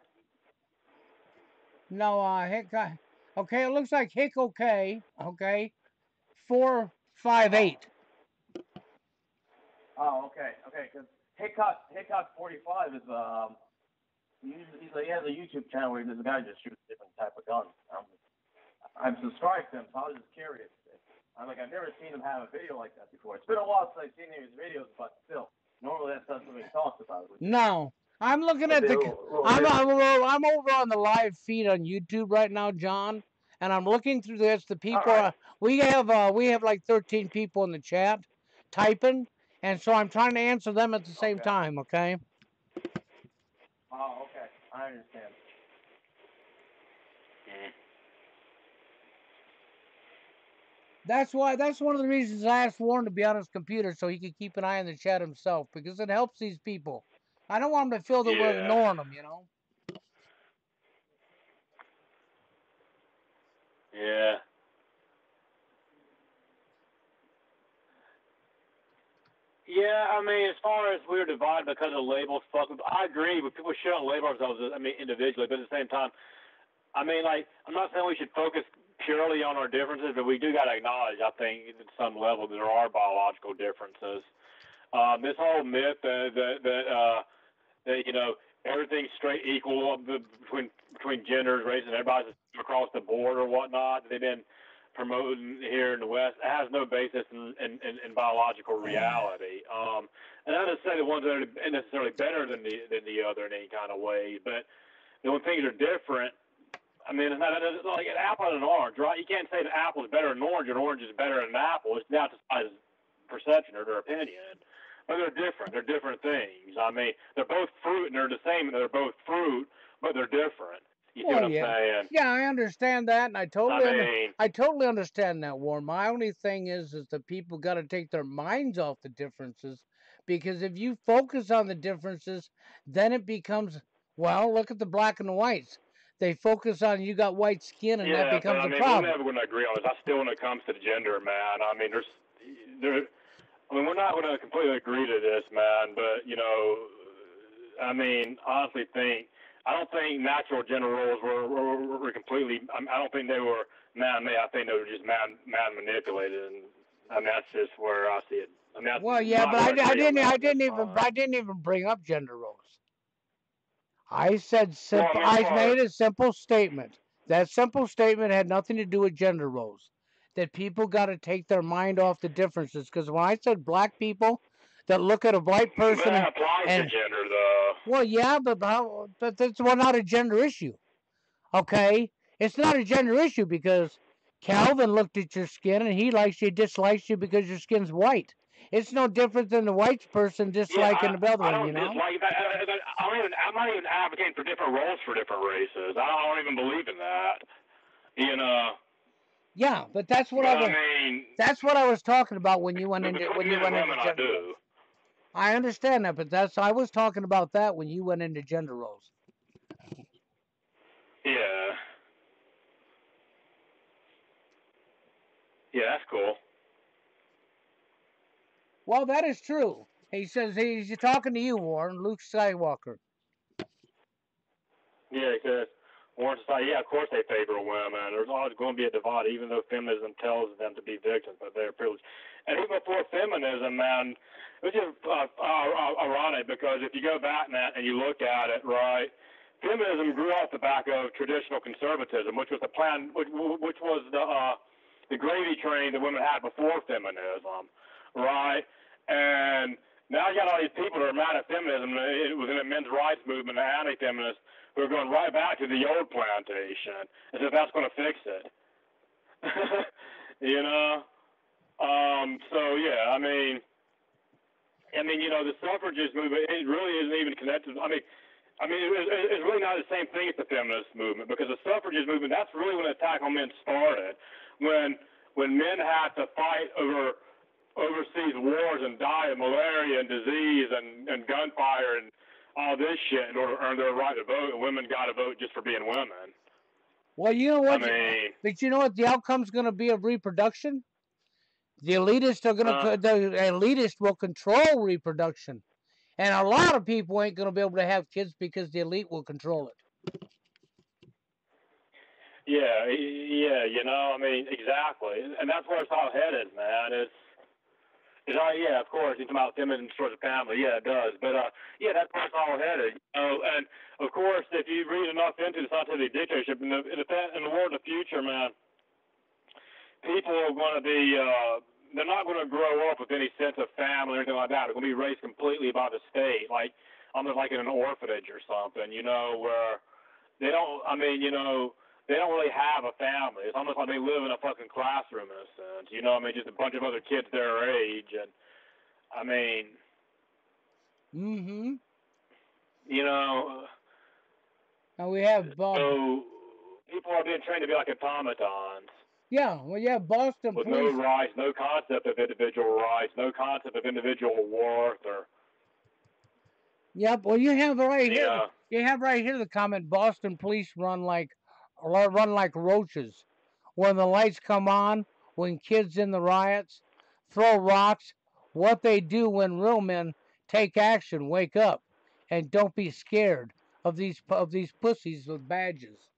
No, Hickok. Okay, it looks like Hick okay. Okay. 458. Oh, okay, because Hickok 45 is he has a YouTube channel where this guy just shoots different type of guns. I'm subscribed to him, so I was just curious. I've never seen him have a video like that before. It's been a while since I've seen his videos, but still, normally that's not something he talks about. No, I'm looking at I'm over on the live feed on YouTube right now, John, and I'm looking through this. The people we have like 13 people in the chat typing, and so I'm trying to answer them at the same time. Okay. Oh, okay, I understand. That's one of the reasons I asked Warren to be on his computer so he could keep an eye on the chat himself, because it helps these people. I don't want them to feel that we're ignoring them, Yeah. Yeah, I mean, as far as we're divided because of labels, I agree with people shouldn't label ourselves, individually, but at the same time, I'm not saying we should focus purely on our differences, but we do got to acknowledge, I think, at some level, that there are biological differences. This whole myth that everything's straight equal between genders, races, and everybody's across the board or whatnot, they've been promoting here in the West, it has no basis in biological reality. And not to say the ones that are necessarily better than the other in any kind of way, but when things are different, I mean, it's like an apple and an orange, right? You can't say the apple is better than an orange is better than an apple. It's not just perception or their opinion. But they're different. They're different things. I mean, they're both fruit and they're the same. They're both fruit, but they're different. You see what I'm saying? Yeah, I understand that, and I totally understand that, Warren. My only thing is that people got to take their minds off the differences, because if you focus on the differences, then it becomes, well, look at the black and the whites. They focus on you got white skin, and that Yeah, but becomes I a mean, we're problem. never going to agree on this. I still, when it comes to gender, man. I mean, we're not going to completely agree to this, man. But I mean, honestly, I don't think natural gender roles were completely. I don't think they were man-made. I think they were just man manipulated, and I mean, that's just where I see it. I mean, that's Well, yeah, not but going to agree on that. That's fine. I didn't even bring up gender roles. I said Well, I simple. mean, I far made a simple statement. That simple statement had nothing to do with gender roles. That people got to take their mind off the differences. Because when I said black people that look at a white but person that applies to and gender, though. well, yeah, but that's not a gender issue. Okay, it's not a gender issue because Calvin looked at your skin and he likes you, dislikes you because your skin's white. It's no different than the white person Yeah, disliking the other I one, don't dislike that. I'm not even advocating for different roles for different races. I don't even believe in that. You know. Yeah, but that's what But I mean, that's what I was talking about when you went but into between men and women, I gender roles. do. I understand that, but I was talking about that when you went into gender roles. Yeah. Yeah, that's cool. Well, that is true. He says he's talking to you, Warren, Luke Skywalker. Yeah, because Warren society, yeah, of course they favor women. There's always going to be a divide, even though feminism tells them to be victims, but they're privileged. And even before feminism, man, which is ironic because if you go back, Matt, and you look at it, right, feminism grew off the back of traditional conservatism, which was the plan, which was the gravy train that women had before feminism, right? And now you got all these people that are mad at feminism. It was in the men's rights movement, the anti-feminists, who are going right back to the old plantation, as if that's going to fix it. you know. So yeah, the suffragist movement, it really isn't even connected. It's really not the same thing as the feminist movement because the suffragist movement, that's really when the attack on men started. When men had to fight over overseas wars and die of malaria and disease and gunfire and all this shit in order to earn their right to vote, and women got to vote just for being women. Well, you know what? But you know what the outcome's going to be of reproduction? The elitists will control reproduction, and a lot of people ain't going to be able to have kids because the elite will control it. Yeah, exactly, and that's where it's all headed, man. Yeah, of course, it's about feminism towards the family. Yeah, it does. But yeah, that's where it's all headed. And of course, if you read enough into the scientific dictatorship in the world of the future, man, people are going to be. They're not going to grow up with any sense of family or anything like that. They're going to be raised completely by the state, like almost like in an orphanage or something. Where they don't. They don't really have a family. It's almost like they live in a fucking classroom in a sense. Just a bunch of other kids their age, and Mm-hmm. And we have so people are being trained to be like automatons. Yeah, well, yeah, Boston with police. no rights, no concept of individual rights, no concept of individual worth, or. Yep. Well, you have right here. You have right here the comment: Boston police run like roaches. When the lights come on, when kids in the riots throw rocks, what they do when real men take action, wake up, and don't be scared of these pussies with badges.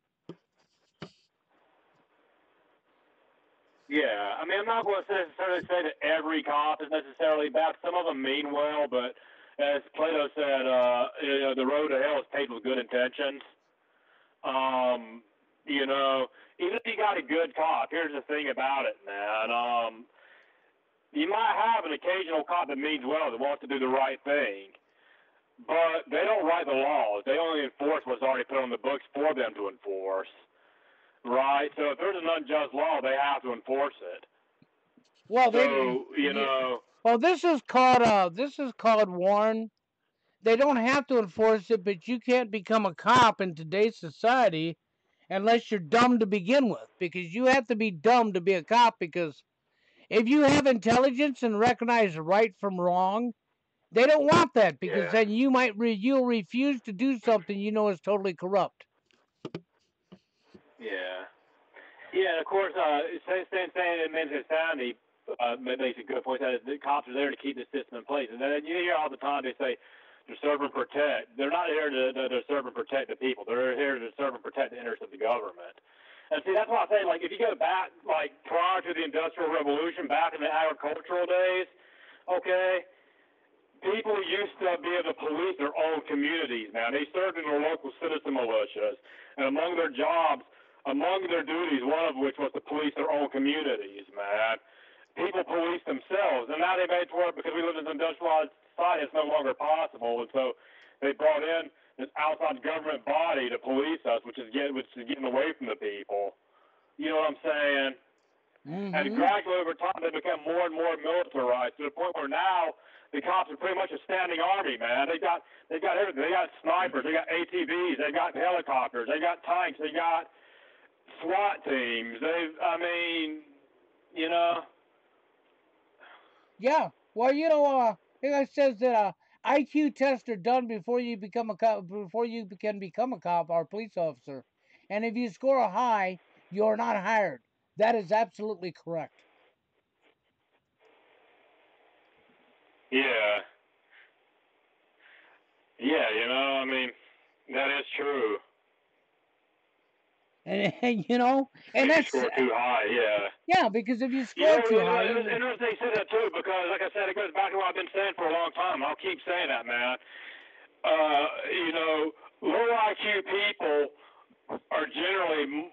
Yeah, I'm not going to necessarily say that every cop is necessarily bad. Some of them mean well, but as Plato said, the road to hell is paved with good intentions. Even if you got a good cop, here's the thing about it, man. You might have an occasional cop that means well, that wants to do the right thing, but they don't write the laws. They only enforce what's already put on the books for them to enforce. Right, so if there's an unjust law, they have to enforce it. Well, Well, this is called Warren. They don't have to enforce it, but you can't become a cop in today's society unless you're dumb to begin with. Because you have to be dumb to be a cop. Because if you have intelligence and recognize right from wrong, They don't want that because Yeah. then you'll refuse to do something you know is totally corrupt. Yeah. Yeah, and of course, saying it means insanity makes a good point. That the cops are there to keep the system in place. And then you hear all the time they say to serve and protect. They're not here to serve and protect the people. They're here to serve and protect the interests of the government. And see, that's why I say, like, if you go back, like, prior to the Industrial Revolution, back in the agricultural days, okay, people used to be able to police their own communities, man. They served in their local citizen militias. And among their jobs, among their duties, one of which was to police their own communities, man. People police themselves. And now they made it work because we live in an industrialized society. It's no longer possible. And so they brought in this outside government body to police us, which is getting away from the people. You know what I'm saying? Mm-hmm. And gradually over time, they become more and more militarized to the point where now the cops are pretty much a standing army, man. They got everything. They got snipers. They got ATVs. They got helicopters. They got tanks. They got SWAT teams. I mean, you know. Yeah. Well, it says that IQ tests are done before you become a cop, before you can become a cop or a police officer, and if you score a high, you're not hired. That is absolutely correct. Yeah. Yeah, I mean, that is true. And and If you that's score too high, yeah. Yeah, because if you score too high, it was interesting you said that too, because like I said, it goes back to what I've been saying for a long time. I'll keep saying that, man. Low IQ people are generally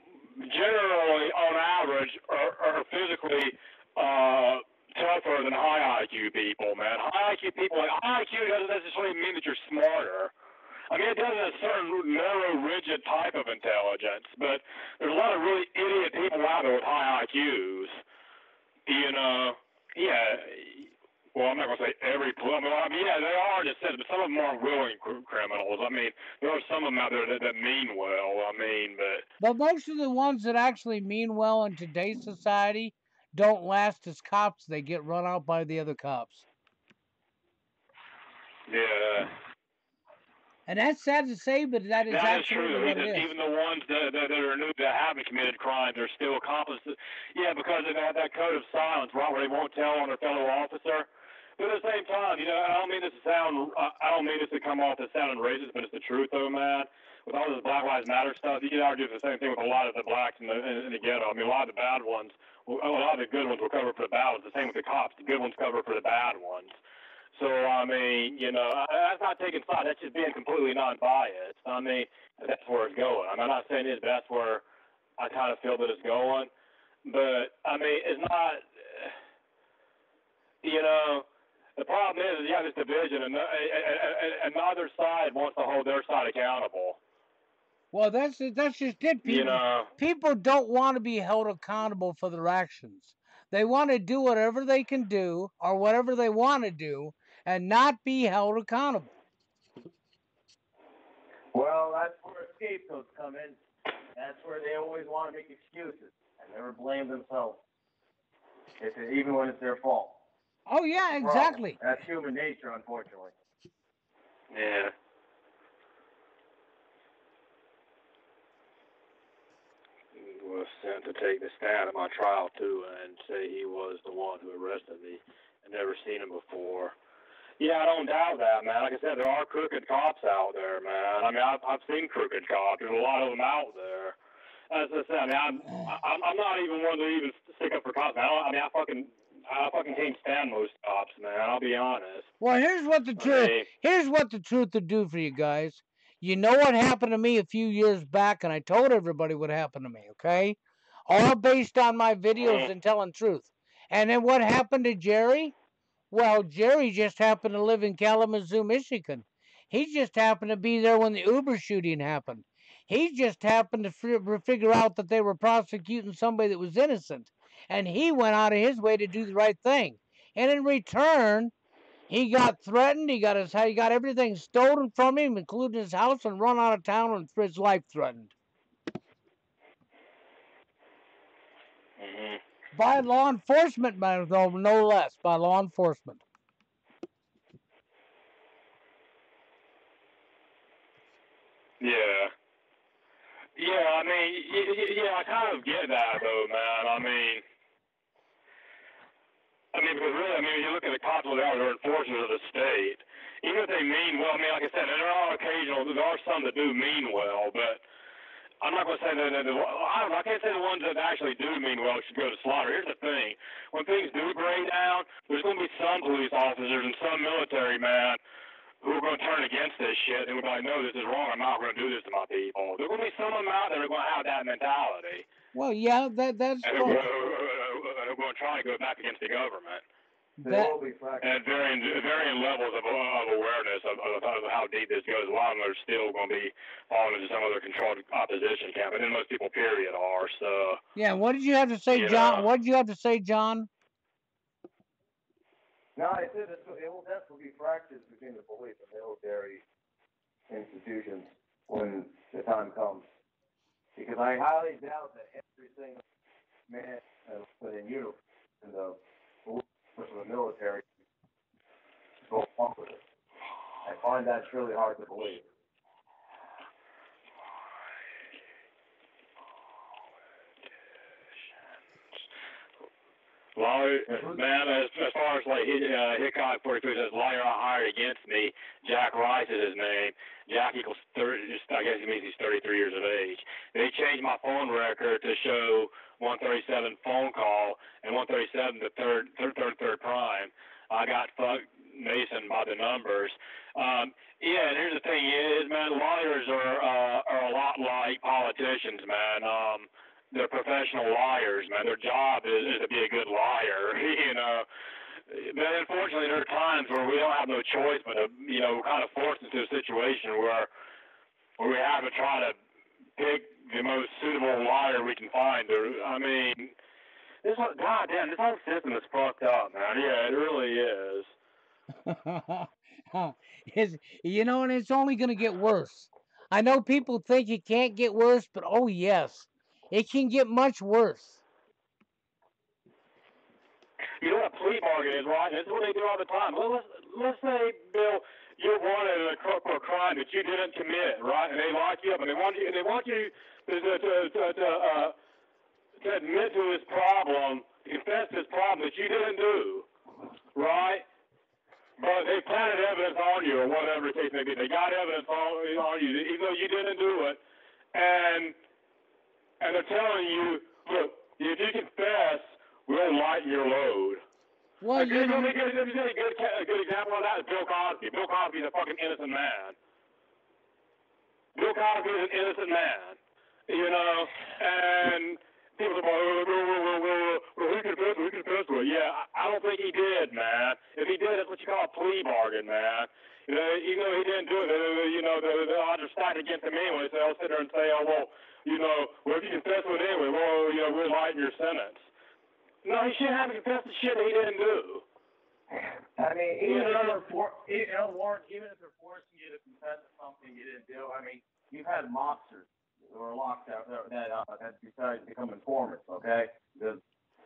on average, are physically tougher than high IQ people, man. High IQ people, high IQ doesn't necessarily mean that you're smarter. I mean, it does a certain narrow, rigid type of intelligence, but there's a lot of really idiot people out there with high IQs. Yeah. Well, I'm not going to say every. Yeah, they are just said, but some of them are willing criminals. I mean, there are some of them out there that mean well. I mean, but most of the ones that actually mean well in today's society don't last as cops. They get run out by the other cops. Yeah. And that's sad to say, but that is absolutely what it is. Even the ones that are new that haven't committed crimes are still accomplices. Yeah, because of that code of silence, right, where they won't tell on their fellow officer. But at the same time, I don't mean this to come off as sounding racist, but it's the truth, though, man. With all this Black Lives Matter stuff, you are doing the same thing with a lot of the blacks in the ghetto. I mean, a lot of the bad ones, a lot of the good ones will cover for the bad ones. The same with the cops. The good ones cover for the bad ones. So, I mean, that's not taking side. That's just being completely non-biased. I mean, that's where it's going. I'm not saying this, but that's where I kind of feel that it's going. But, I mean, it's not, the problem is you have this division, and neither side wants to hold their side accountable. Well, that's just it. People don't want to be held accountable for their actions. They want to do whatever they can do or whatever they want to do and not be held accountable. Well, that's where scapegoats come in. That's where they always want to make excuses and never blame themselves, even when it's their fault. Oh, yeah, exactly. That's human nature, unfortunately. Yeah. He was sent to take the stand at my trial, too, and say he was the one who arrested me. I'd never seen him before. Yeah, I don't doubt that, man. Like I said, there are crooked cops out there, man. I mean, I've seen crooked cops. There's a lot of them out there. As I said, I mean, I'm not even one to even stick up for cops. I fucking can't stand most cops, man. I'll be honest. Well, here's what the truth will do for you guys. You know what happened to me a few years back, and I told everybody what happened to me, okay? All based on my videos and telling truth. And then what happened to Jerry? Well, Jerry just happened to live in Kalamazoo, Michigan. He just happened to be there when the Uber shooting happened. He just happened to figure out that they were prosecuting somebody that was innocent. And he went out of his way to do the right thing. And in return, he got threatened. He got everything stolen from him, including his house, and run out of town, and his life threatened. Mm-hmm. By law enforcement, no less. By law enforcement. Yeah. Yeah, I mean, yeah, I kind of get that though, man. Because really, you look at the cops, what they are, they're enforcers of the state. Even if they mean well, like I said, there are some that do mean well, but I'm not going to say that. I can't say the ones that actually do mean well should go to slaughter. Here's the thing: when things do break down, there's going to be some police officers and some military man who are going to turn against this shit and we're like, no, this is wrong. I'm not going to do this to my people. There's going to be some of them out there who are going to have that mentality. Well, yeah, that's and who are going to try to go back against the government. And varying levels of awareness of how deep this goes. A lot of them are still going to be falling into some other controlled opposition camp, and then most people, period, are. So. Yeah. What did you have to say, John? What did you have to say, John? No, I said it will definitely be fractures between the police and military institutions when the time comes. Because I highly doubt that every single man put in uniform in the police or the military go along with it. I find that really hard to believe. Lawyer, man, as far as like Hickok 42 says, lawyer I hired against me, Jack Rice is his name. Jack equals 30, I guess it means he's 33 years of age. They changed my phone record to show 137 phone call and 137 the third prime. I got fucked Mason by the numbers. Yeah, and here's the thing is, man, lawyers are a lot like politicians, man. They're professional liars, man. Their job is to be a good liar, But unfortunately, there are times where we don't have no choice but to, kind of forced into a situation where we have to try to pick the most suitable liar we can find. This whole system is fucked up, man. Yeah, it really is. And it's only going to get worse. I know people think it can't get worse, but oh yes. It can get much worse. You know what a plea bargain is, right? This is what they do all the time. Well, let's say, Bill, you're wanted for a crime that you didn't commit, right? And they lock you up, and they want you to admit to this problem, confess this problem that you didn't do, right? But they planted evidence on you, or whatever the case may be. They got evidence on you, even though you didn't do it, and they're telling you, look, if you confess, we'll lighten your load. Well, a good example of that is Bill Cosby. Bill Cosby's a fucking innocent man. Bill Cosby is an innocent man, and people say, well, he confessed to it. Yeah, I don't think he did, man. If he did, that's what you call a plea bargain, man. Even though he didn't do it, the odds are stacked against him anyway, so they'll sit there and say, well, if you confess to it anyway, we'll lighten your sentence. No, he shouldn't have to confess to shit that he didn't do. Even if they're forcing you to confess to something you didn't do, you've had mobsters who are locked out that decided to become informants, okay? Because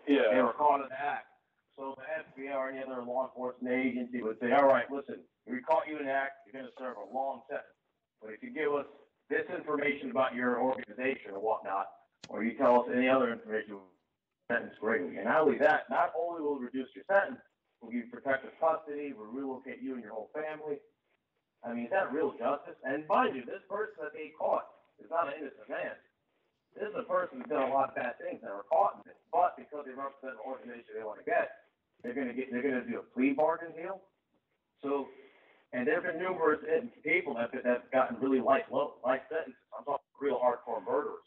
they were caught in an act. So the FBI or any other law enforcement agency would say, all right, listen, we caught you in an act, you're going to serve a long sentence. But if you give us this information about your organization or whatnot, or you tell us any other information, sentence greatly. And not only that, not only will we reduce your sentence, we'll give you protective custody, we'll relocate you and your whole family. Is that real justice? And mind you, this person that they caught is not an innocent man. This is a person who's done a lot of bad things and are caught in it. But because they represent an organization they want to get, they're gonna do a plea bargain deal. So, and there have been numerous people that have gotten really light sentences. I'm talking real hardcore murderers.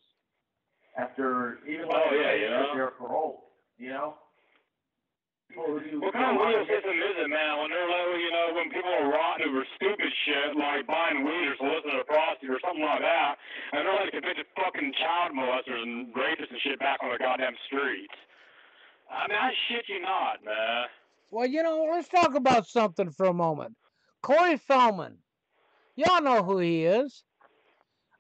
After even they're paroled, What kind of legal system is it, man? When people are rotten over stupid shit like buying weed or soliciting a prostitute or something like that, and they're like convicted fucking child molesters and rapists and shit back on the goddamn streets. I shit you not, man. Well, let's talk about something for a moment. Corey Feldman. Y'all know who he is.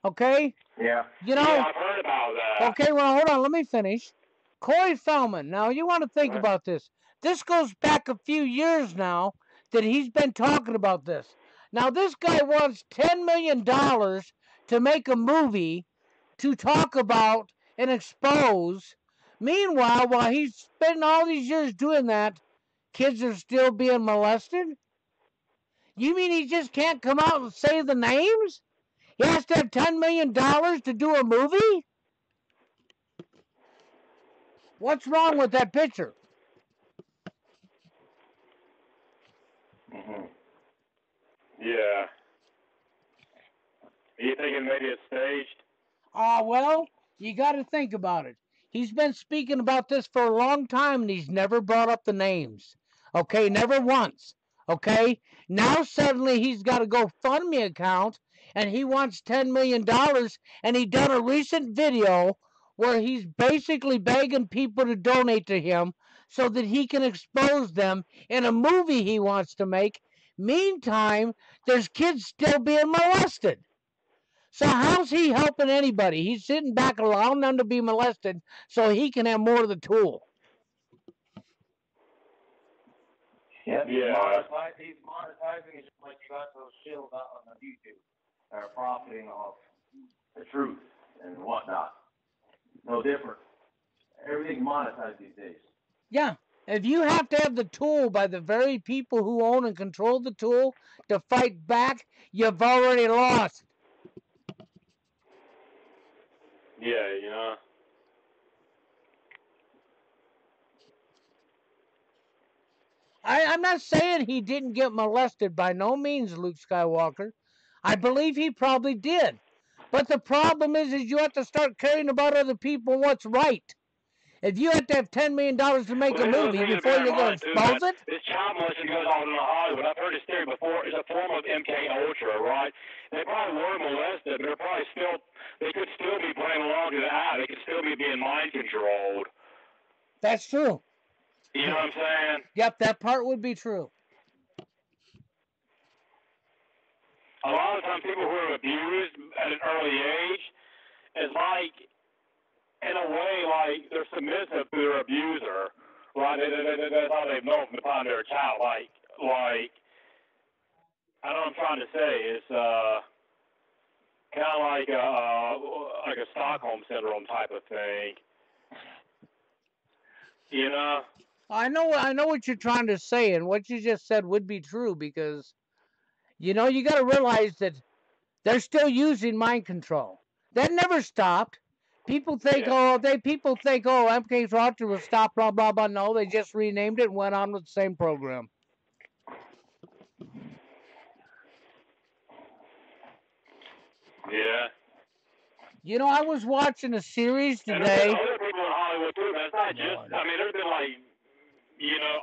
Okay? Yeah. Yeah, I've heard about that. Okay, well, hold on. Let me finish. Corey Feldman. Now, you want to think about this. This goes back a few years now that he's been talking about this. Now, this guy wants $10 million to make a movie to talk about and expose. Meanwhile, while he's spending all these years doing that, kids are still being molested? You mean he just can't come out and say the names? He has to have $10 million to do a movie? What's wrong with that picture? Mm-hmm. Yeah. Are you thinking maybe it's staged? Well, you got to think about it. He's been speaking about this for a long time and he's never brought up the names. Okay, never once. Okay, now suddenly he's got a GoFundMe account and he wants $10 million, and he done a recent video where he's basically begging people to donate to him so that he can expose them in a movie he wants to make. Meantime, there's kids still being molested. So how's he helping anybody? He's sitting back allowing them to be molested so he can have more of the tool. Yeah, Yeah. he's monetizing it just like you got those shills out on YouTube that are profiting off the truth and whatnot. No different. Everything's monetized these days. Yeah. If you have to have the tool by the very people who own and control the tool to fight back, you've already lost. Yeah, you know. I'm not saying he didn't get molested, by no means, Luke Skywalker. I believe he probably did. But the problem is you have to start caring about other people and what's right. If you have to have $10 million to make a movie before you're going to expose it? This child molesting goes on in Hollywood. I've heard this theory before. It's a form of MK Ultra, right? They probably were molested, but they could still be playing along to the eye. They could still be being mind controlled. That's true. You know what I'm saying? Yep, that part would be true. A lot of times people who are abused at an early age, it's like, in a way, like they're submissive to their abuser. Right? That's all they've known from the time they're a child. Like, I know what I'm trying to say. It's kind of like a Stockholm syndrome type of thing. You know? I know what you're trying to say, and what you just said would be true because, you got to realize that they're still using mind control. That never stopped. People think, MK Ultra will stop, blah blah blah. No, they just renamed it and went on with the same program. Yeah. I was watching a series today. And there's other people in Hollywood too, man. It's not just. I mean, there's been like,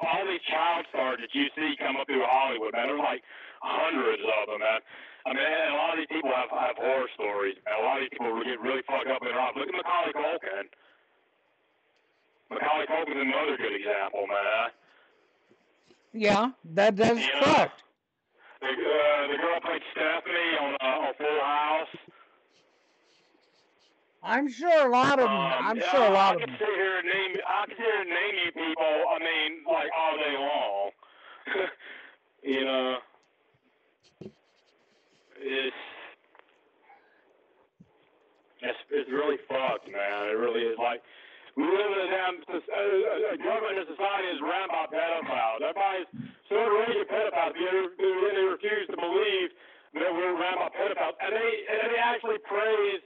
all these child stars that you see come up through Hollywood, man. There's like hundreds of them, man. I mean, a lot of these people have horror stories, man. A lot of these people get really fucked up in their lives. Look at Macaulay Culkin. Macaulay Culkin's another good example, man. Yeah, that is correct. The girl played Stephanie on Full House. I'm sure a lot of them. I can sit here and name you people. I mean, like all day long. It's really fucked, man. It really is. Like, we live in a government and a society is ran by pedophiles. Everybody's so enraged at pedophiles. They refuse to believe that we're ran by pedophiles, and they actually praise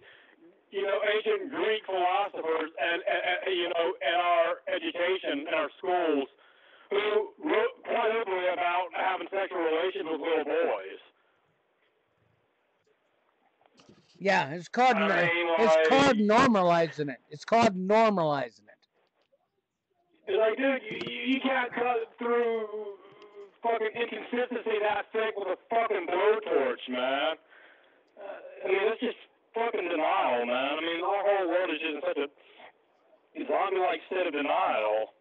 ancient Greek philosophers and in our education in our schools who wrote quite openly about having sexual relations with little boys. Yeah, it's called normalizing it. It's called normalizing it. It's like, dude, you can't cut through fucking inconsistency that thick with a fucking blowtorch, man. I mean, it's just fucking denial, man. I mean, our whole world is just in such a zombie-like state of denial.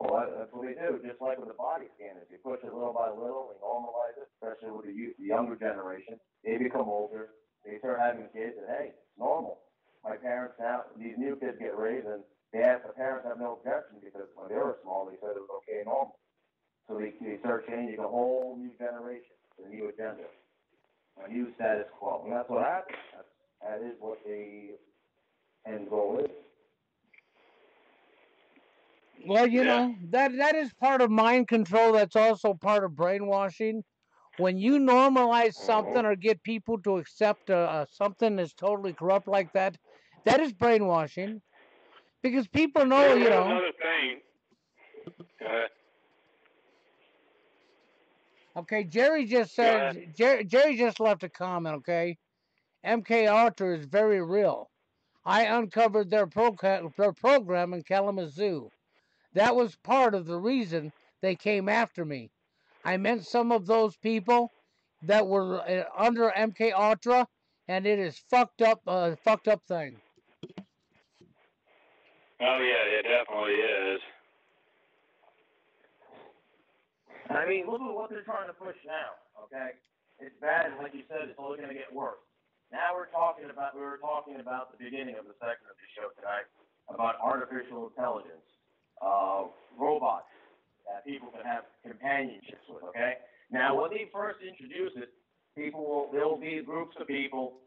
Well, that's what we do, just like with the body scanners. You push it little by little, we normalize it, especially with the younger generation. They become older, they start having kids, and hey, it's normal. My parents now, these new kids get raised, and the parents have no objection because when they were small, they said it was okay and normal. So they start changing a whole new generation, the new agenda. a new status quo. And that's what happens. That is what the end goal is. Well, you Yeah. know, that is part of mind control. That's also part of brainwashing. When you normalize something or get people to accept something that's totally corrupt like that, that is brainwashing. Because people know, you Here's know. another thing. Go ahead. Okay, Jerry just Go ahead. said, Jerry just left a comment, okay? MK Ultra is very real. I uncovered their program in Kalamazoo. That was part of the reason they came after me. I met some of those people that were under MK Ultra, and it is fucked up thing. Oh yeah, it definitely is. I mean, look at what they're trying to push now. Okay, it's bad, and like you said, it's only going to get worse. Now we were talking about the beginning of the segment of the show tonight about artificial intelligence, robots that people can have companionships with. Okay, now when they first introduce it, there will be groups of people,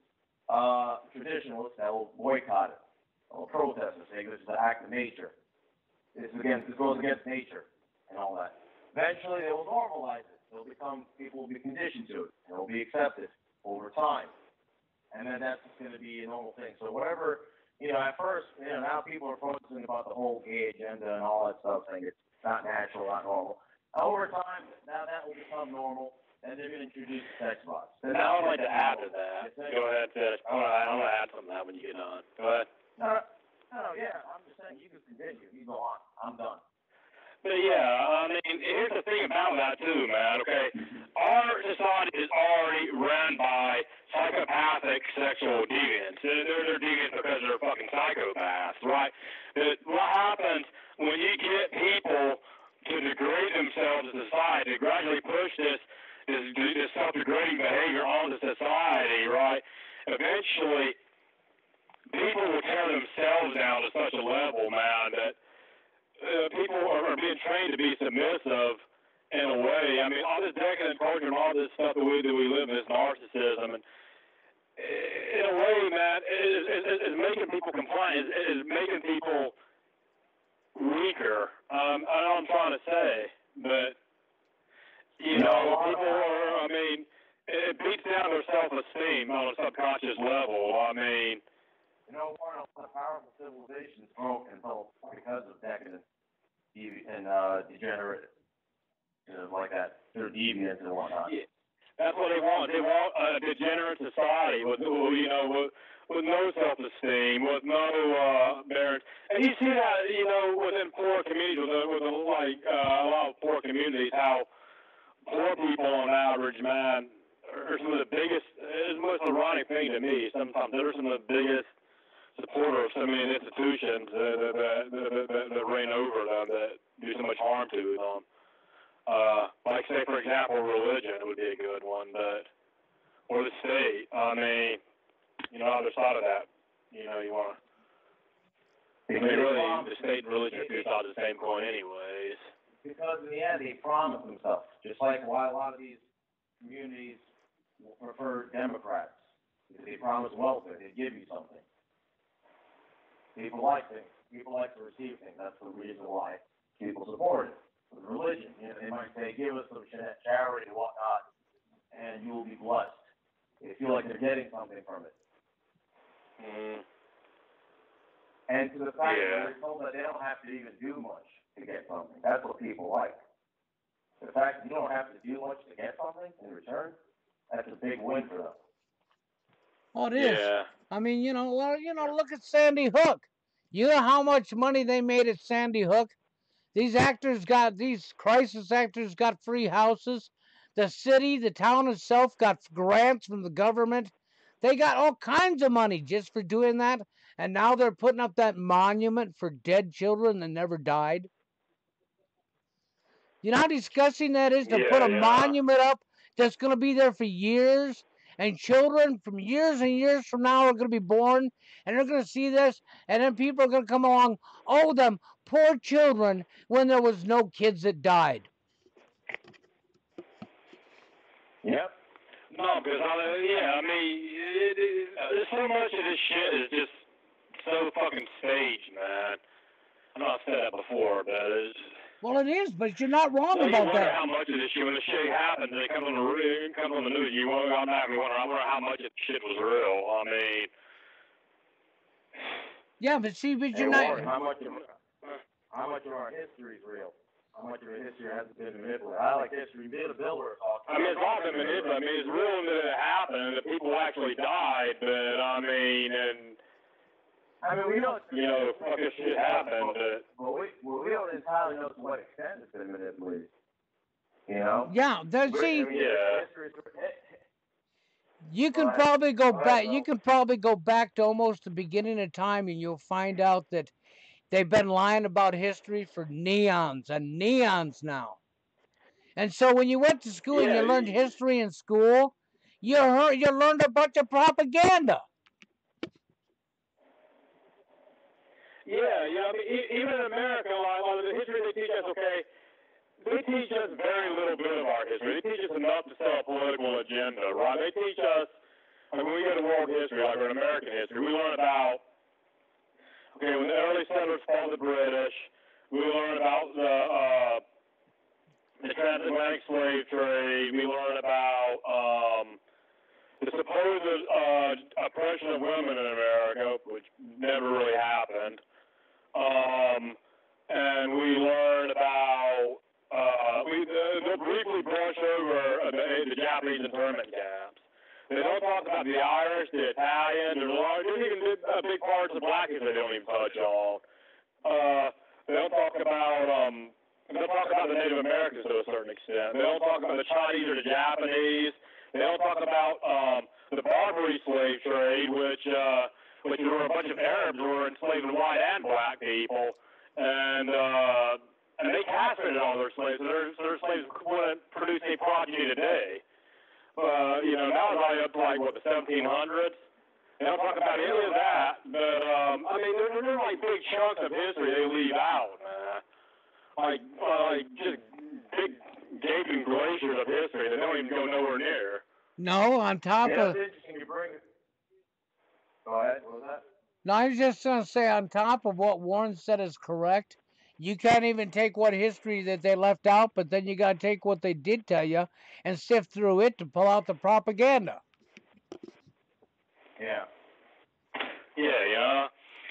traditionalists that will boycott it, or protest it, saying this is an act of nature. This goes against nature and all that. Eventually, they will normalize it. People will be conditioned to it. And it will be accepted over time. And then that's just going to be a normal thing. So whatever, at first, now people are focusing about the whole gay agenda and all that stuff, saying it's not natural, not normal. Over time, now that will become normal, and they're going to introduce sex bots. Now I'd like to add to that. Go ahead, Fish. I want to add something to that when you get on. Go ahead. No, yeah, I'm just saying you can continue. You go on. I'm done. But yeah, I mean, here's the thing about that too, man. Okay, our society is already run by psychopathic sexual deviants. They're deviants because they're fucking psychopaths, right? What happens when you get people to degrade themselves in society, to gradually push this self-degrading behavior onto society, right? Eventually, people will tear themselves down to such a level, man, that people are being trained to be submissive in a way. I mean, all this decadent culture and all this stuff that we live in, this narcissism, and in a way, man, is making people compliant, is making people weaker. I know what I'm trying to say, but, people are, I mean, it beats down their self-esteem on a subconscious level. I mean, part of the powerful civilizations broke and fell because of decadence and degenerate, like that. They're deviants and whatnot. Yeah, that's what they want. They want a degenerate society with no self-esteem, with no parents. And you see that, within poor communities, with a lot of poor communities, how poor people on average, man, are some of the biggest. It's the most ironic thing to me. Sometimes they're some of the biggest supporter of so many institutions that reign over them, that do so much harm to them. Like, say, for example, religion would be a good one, or the state. I mean, other side of that, you want to. Really, the state and religion are two sides of the same coin, anyways. Because in the end, they promise themselves, just like why a lot of these communities prefer Democrats. Because they promise welfare, they give you something. People like things. People like to receive things. That's the reason why people support it. With religion, they might say, give us some charity and whatnot, and you will be blessed. They feel like they're getting something from it. Mm. And to the fact that they're told that they don't have to even do much to get something. That's what people like. The fact that you don't have to do much to get something in return, that's a big win for them. Oh, it is. Yeah. I mean, look at Sandy Hook. You know how much money they made at Sandy Hook? These crisis actors got free houses. The city, the town itself got grants from the government. They got all kinds of money just for doing that. And now they're putting up that monument for dead children that never died. You know how disgusting that is to put a monument up that's going to be there for years? And children from years and years from now are going to be born, and they're going to see this, and then people are going to come along, oh, them poor children, when there was no kids that died. Yep. No, because I mean, there's so much of this shit is just so fucking staged, man. I know I've said that before, but it's. Well, it is, but you're not wrong about that. How much of this shit, when the shit happens, and it comes on the news, you automatically wonder how much of the shit was real. I mean. Yeah, but see, but you're not. How much of our history is real? How much of our history hasn't been manipulated? I like history. Me and Bill were talking. I mean, it's all been manipulated. I mean, it's real that it happened, and that people actually died, but I mean, we know, fucking shit happened. But we don't entirely know to what extent it's been manipulated. You know? Yeah, you can probably go back. You can probably go back to almost the beginning of time, and you'll find out that they've been lying about history for neons and neons now. And so when you went to school and you learned history in school, you learned a bunch of propaganda. Yeah, I mean, even in America, like the history they teach us, okay, they teach us very little bit of our history. They teach us enough to sell a political agenda, right? They teach us, like when we go to world history, like or American history, we learn about, okay, when the early settlers fought the British, we learn about the transatlantic slave trade, we learn about the supposed oppression of women in America, which never really happened. And we learn about, they'll briefly brush over the Japanese internment camps. They don't talk about the Irish, the Italian, there's even big parts of blackness they don't even touch on. They don't talk about, the Native Americans to a certain extent. They don't talk about the Chinese or the Japanese. They don't talk about the Barbary slave trade, which were a bunch of Arabs who were enslaving white and black people, and they castrated all their slaves. So their slaves wouldn't produce any progeny today. Now it's right up to like the 1700s. They don't talk about any of that, but I mean, there's like big chunks of history they leave out, man. Like just big gaping glaciers of history that don't even go nowhere near. No, on top of. It's interesting you bring it. Go ahead. What was that? No, I was just going to say, on top of what Warren said is correct, you can't even take what history that they left out, but then you got to take what they did tell you and sift through it to pull out the propaganda. Yeah. Yeah.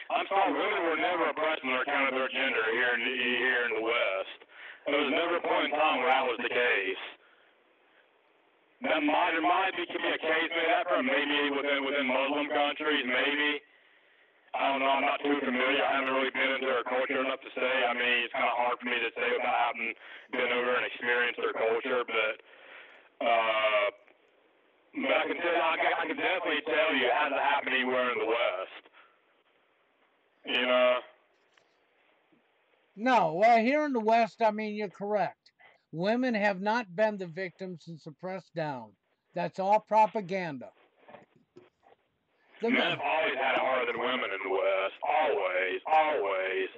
I'm sorry, women were never oppressed on account of their gender here in the West. There was never a point in time where that was the case. There might be a case made that from maybe within Muslim countries, maybe. I don't know. I'm not too familiar. I haven't really been into their culture enough to say. I mean, it's kind of hard for me to say without having been over and experienced their culture. But I can definitely tell you it hasn't happened anywhere in the West. No, well, here in the West, I mean, you're correct. Women have not been the victims and suppressed down. That's all propaganda. Men have always had it harder than women in the West. Always.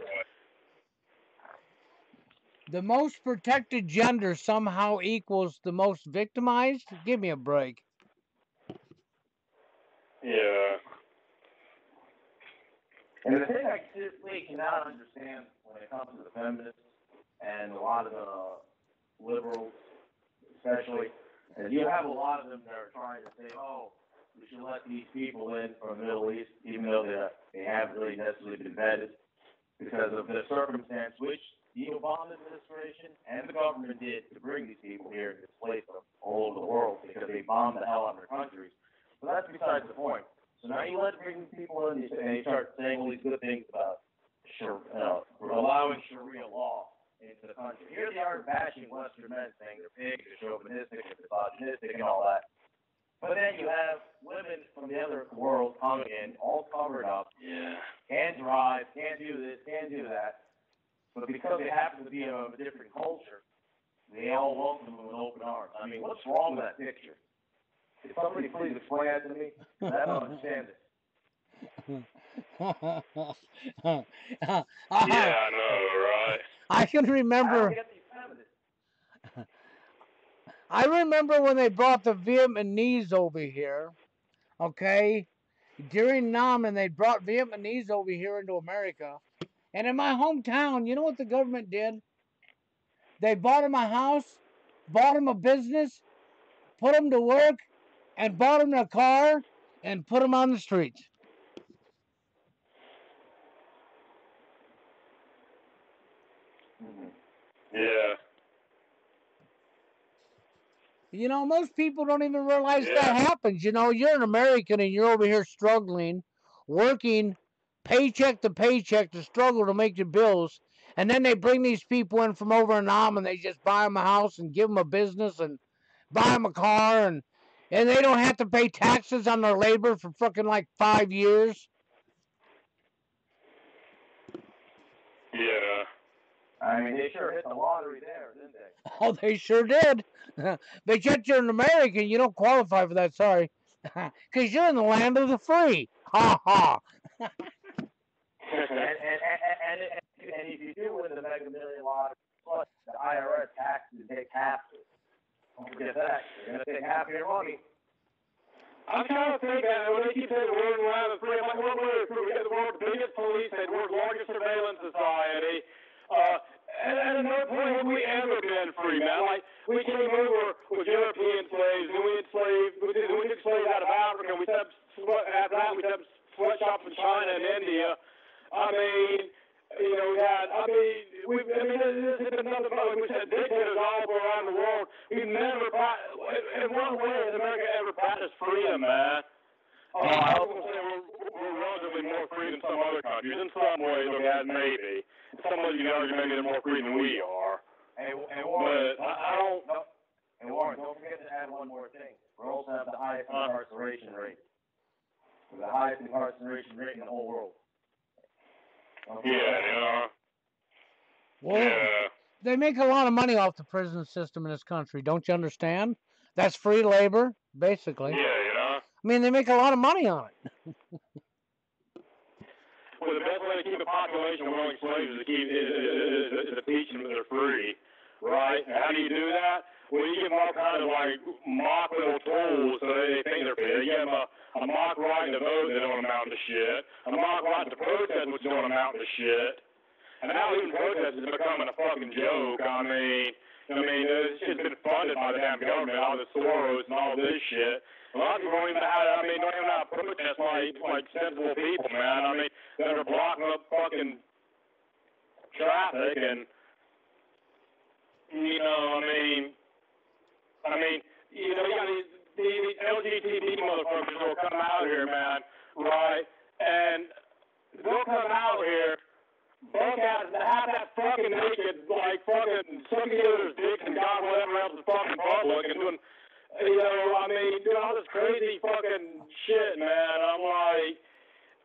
The most protected gender somehow equals the most victimized? Give me a break. Yeah. And the thing I simply cannot understand when it comes to the feminists and a lot of the liberals, especially, is you have a lot of them that are trying to say, oh, we should let these people in from the Middle East, even though they haven't really necessarily been vetted because of the circumstance which the Obama administration and the government did to bring these people here and displace them all over the world because they bombed the hell out of their countries. But that's besides the point. So now you let bring these people in and you start saying all these good things about allowing Sharia law into the country. Here they are bashing Western men, saying they're pigs, they're chauvinistic, they're misogynistic, and all that. But then you have women from the other world coming in, all covered up. Yeah. Can't drive, can't do this, can't do that. But because they happen to be of a different culture, they all welcome them with open arms. I mean, what's wrong with that picture? Can somebody please explain that to me? I don't understand it. Yeah, I know, right? I can remember. I remember when they brought the Vietnamese over here, okay? During Nam, and they brought Vietnamese over here into America. And in my hometown, you know what the government did? They bought him a house, bought him a business, put him to work, and bought him a car, and put him on the streets. Yeah. You know, most people don't even realize that happens. You know, you're an American and you're over here struggling, working paycheck to paycheck to struggle to make your bills. And then they bring these people in from over in Nam and they just buy them a house and give them a business and buy them a car. And they don't have to pay taxes on their labor for fucking like 5 years. Yeah. I mean, they sure hit the lottery there, didn't they? Oh, they sure did. But yet you're an American. You don't qualify for that, sorry. Because you're in the land of the free. Ha ha. And if you do win the Mega Million lottery, plus the IRS taxes take half. Don't forget that. They're going to take half of your money. I'm trying to think that when they keep saying we're in the land of the free, I'm like, we're the world's biggest police state, we're the largest surveillance society. And at no point have we ever been free, man. Like, we came over with European slaves, and we took slaves out of Africa, and we set up, after that, we set up sweatshops in China and India. I mean, you know, this has been nothing but, we said, dictators all around the world. We've never, in one way has America ever practiced freedom, man. I was going to say we're relatively more free than some other countries. In some ways, okay, maybe. In some ways, you can argue maybe they're more free than we are. Hey, Warren, but I don't. No, hey, Warren, don't forget to add one more thing. We also have the highest incarceration rate. We're the highest incarceration rate in the whole world. Well, they make a lot of money off the prison system in this country. Don't you understand? That's free labor, basically. Yeah. I mean, they make a lot of money on it. Well, the best way to keep a population of willing slaves is to teach them that they're free, right? And how do you do that? Well, you give them all kinds of like mock little tools so they think they're free. You give them a mock right to vote that don't amount to shit, a mock right to protest which don't amount to shit. And now even protests is becoming a fucking joke. I mean, it's just been funded by the damn government, all the Soros and all this shit. A lot of people don't even know how to protest like sensible people, man. I mean, they're blocking up fucking traffic and, you know, you got these LGBT motherfuckers will come out here, man, right? And they'll come out here, buck out, have that fucking naked, like fucking sucking each other's dicks and God whatever else is fucking public and doing, doing all this crazy fucking shit, man. I'm like,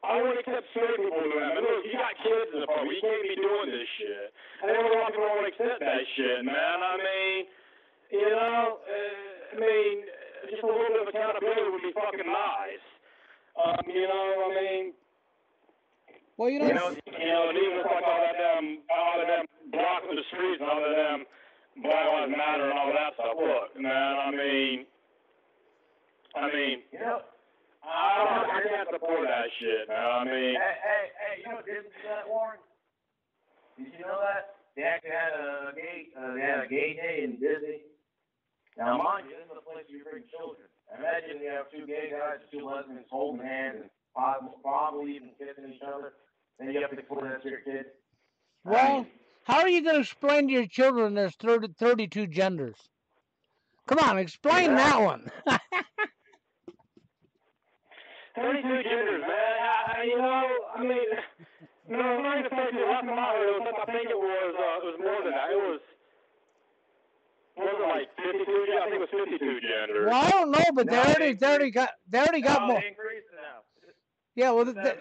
I wouldn't accept straight people doing that. Man, look, you got kids in the public. You can't be doing this shit. And a lot of people don't accept that shit, man. Just a little bit of accountability would be fucking nice. Well, and even with like all that damn blocking the streets and all that damn Black Lives Matter and all that stuff. Look, man, I can't support that shit, man. Hey, you know Disney did that, Warren? Did you know that? They actually had a gay day in Disney. Now, mind you, this is a place where you bring children. Imagine you have two gay guys, two lesbians holding hands and probably even kissing each other. Then you have to put that to your kid. Well, how are you going to explain to your children there's 32 genders? Come on, explain that one. 32 genders, man. No, I'm not going to say it. Last time I think it was more than that. It was like 52? I think it was 52 genders. Well, I don't know, but they already got more. They increased now. Yeah, well, they added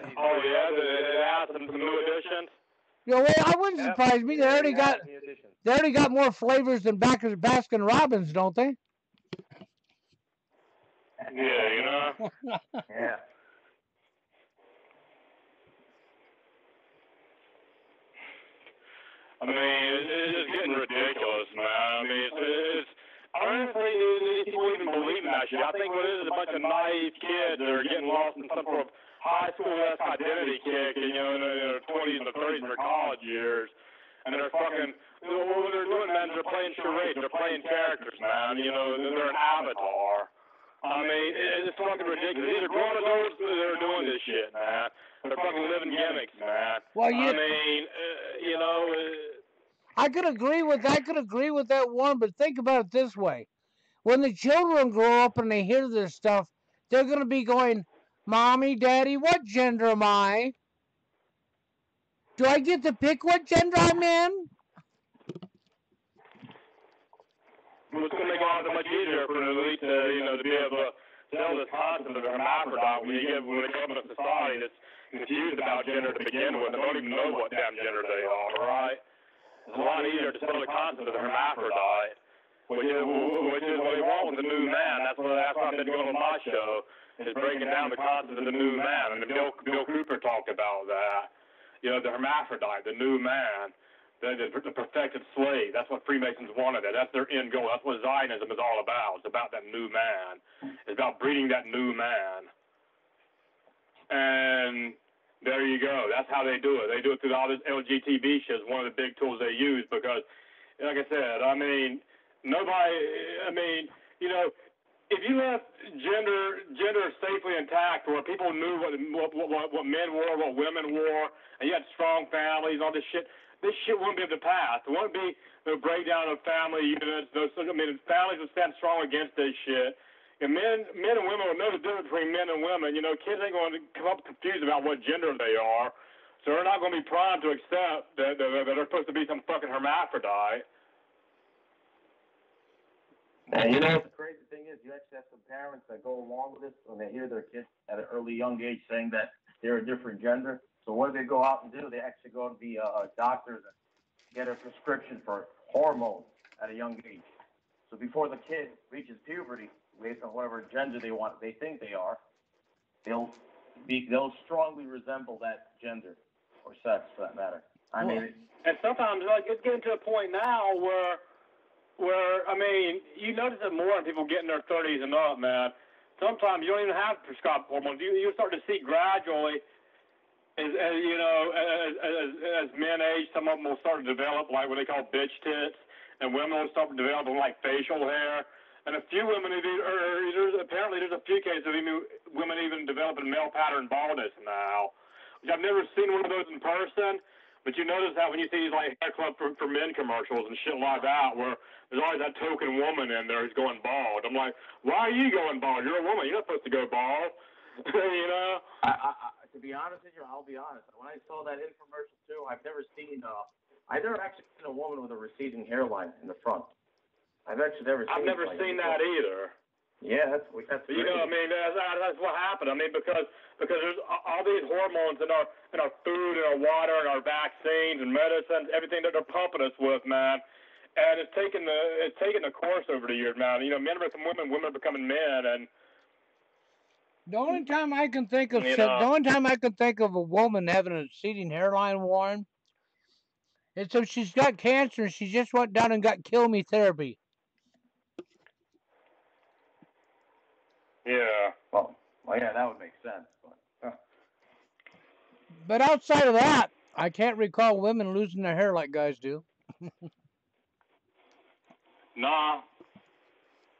some new additions. Yeah, well, I wouldn't surprise me. They already got more flavors than Baskin Robbins, don't they? Yeah, Yeah. It's just getting ridiculous, man. I honestly, these people even believe in that shit. I think what it is a bunch of naive kids that are getting lost in some sort of high school-esque identity kick, in their 20s and their 30s and their college years. And they're fucking, what they're doing, man, they're playing charades. They're playing characters, man. They're an avatar. I mean, it's fucking ridiculous. These are grown adults that are doing this shit, man. They're fucking living gimmicks, man. Well, I could agree with that, Warren, but think about it this way. When the children grow up and they hear this stuff, they're going to be going, Mommy, Daddy, what gender am I? Do I get to pick what gender I'm in? Well, it's going to make life much easier for an elite to be able to sell this concept of hermaphrodite when they come in a society that's confused about gender to begin with and don't even know what damn gender they are, right? It's a lot easier to sell the concept of hermaphrodite, which is what they want with the new man. That's what I've been doing on my show, is breaking down the concept of the new man. And Bill Cooper talked about that. The hermaphrodite, the new man, the perfected slave. That's what Freemasons wanted. That's their end goal. That's what Zionism is all about. It's about that new man. It's about breeding that new man. And there you go. That's how they do it. They do it through all this LGTB shit. Is one of the big tools they use because, like I said, if you left gender safely intact, where people knew what men wore, what women wore, and you had strong families, all this shit wouldn't be able to pass. There wouldn't be no breakdown of family units. Families would stand strong against this shit. And men and women will know the difference between men and women. Kids ain't going to come up confused about what gender they are, so they're not going to be primed to accept that they're supposed to be some fucking hermaphrodite. And what the crazy thing is, you actually have some parents that go along with this when they hear their kids at an early young age saying that they're a different gender. So what do they go out and do? They actually go to be doctors and get a prescription for hormones at a young age. So before the kid reaches puberty, based on whatever gender they think they are, they'll strongly resemble that gender or sex, for that matter. And sometimes it's getting to a point now where you notice it more in people getting their 30s and up, man. Sometimes you don't even have prescribed hormones. You start to see gradually, as men age, some of them will start to develop like what they call bitch tits, and women will start developing like facial hair. And a few women, there's a few cases of women even developing male pattern baldness now, which I've never seen one of those in person. But you notice that when you see these like hair club for men commercials and shit like that, where there's always that token woman in there who's going bald. I'm like, why are you going bald? You're a woman. You're not supposed to go bald. To be honest with you, I'll be honest. When I saw that infomercial too, I've never actually seen a woman with a receding hairline in the front. I've never seen that either. Yeah, that's crazy. That's what happened. Because there's all these hormones in our food and our water and our vaccines and medicines, everything that they're pumping us with, man. And it's taken the course over the years, man. Men are becoming women, women are becoming men, and the only time I can think of a woman having a receding hairline, Warren, is if she's got cancer and she just went down and got chemotherapy. Yeah. Well, yeah, that would make sense. But outside of that, I can't recall women losing their hair like guys do. No,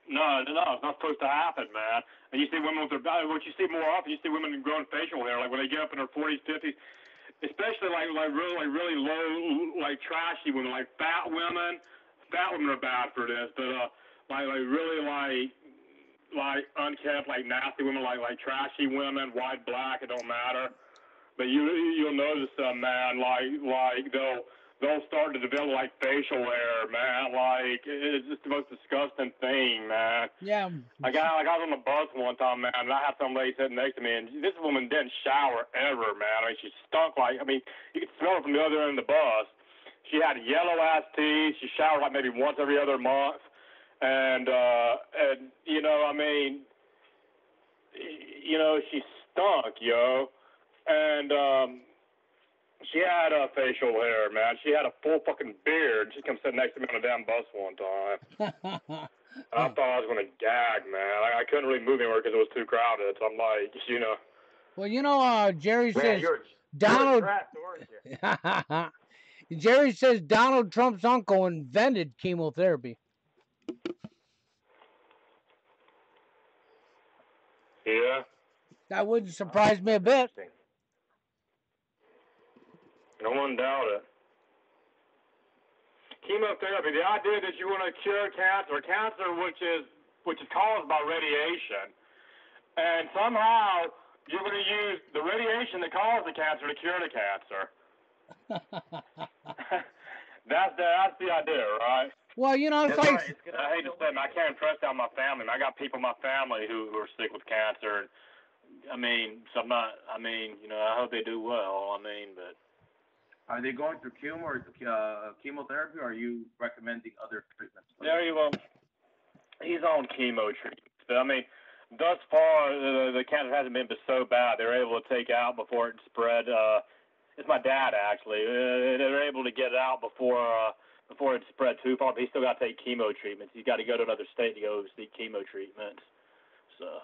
it's not supposed to happen, man. And you see women with what you see more often, you see women growing facial hair, like when they get up in their 40s, 50s, especially like really low, like trashy women, like fat women. Fat women are bad for this, but like really like unkept, like nasty women, like trashy women, white, black, it don't matter. But you'll notice, man, like they'll start to develop like facial hair, man. Like it's just the most disgusting thing, man. Yeah. Like I was on the bus one time, man, and I had some lady sitting next to me, and this woman didn't shower ever, man. She stunk like, you could smell it from the other end of the bus. She had yellow ass teeth. She showered like maybe once every other month. And she stunk, yo. And she had facial hair, man. She had a full fucking beard. She come sit next to me on a damn bus one time. I thought I was going to gag, man. I couldn't really move anywhere because it was too crowded. So I'm like, you know. Well, Jerry says you're Donald. trapped, weren't you? Jerry says Donald Trump's uncle invented chemotherapy. Yeah. That wouldn't surprise me a bit. No one doubt it. Chemotherapy, the idea that you want to cure cancer, which is caused by radiation, and somehow you're going to use the radiation that caused the cancer to cure the cancer. That's the idea, right? Well, you know, it's like right. I hate to say it, I can't impress out my family. I got people in my family who are sick with cancer. I mean, so I'm not. I mean, you know, I hope they do well. I mean, but are they going through chemo or chemotherapy, or are you recommending other treatments? There you go. He's on chemo treatment. But, I mean, thus far the cancer hasn't been so bad. They're able to take it out before it spread. It's my dad actually. They're able to get it out before it spread too far. But he's still got to take chemo treatments. He's got to go to another state to go seek chemo treatments. So.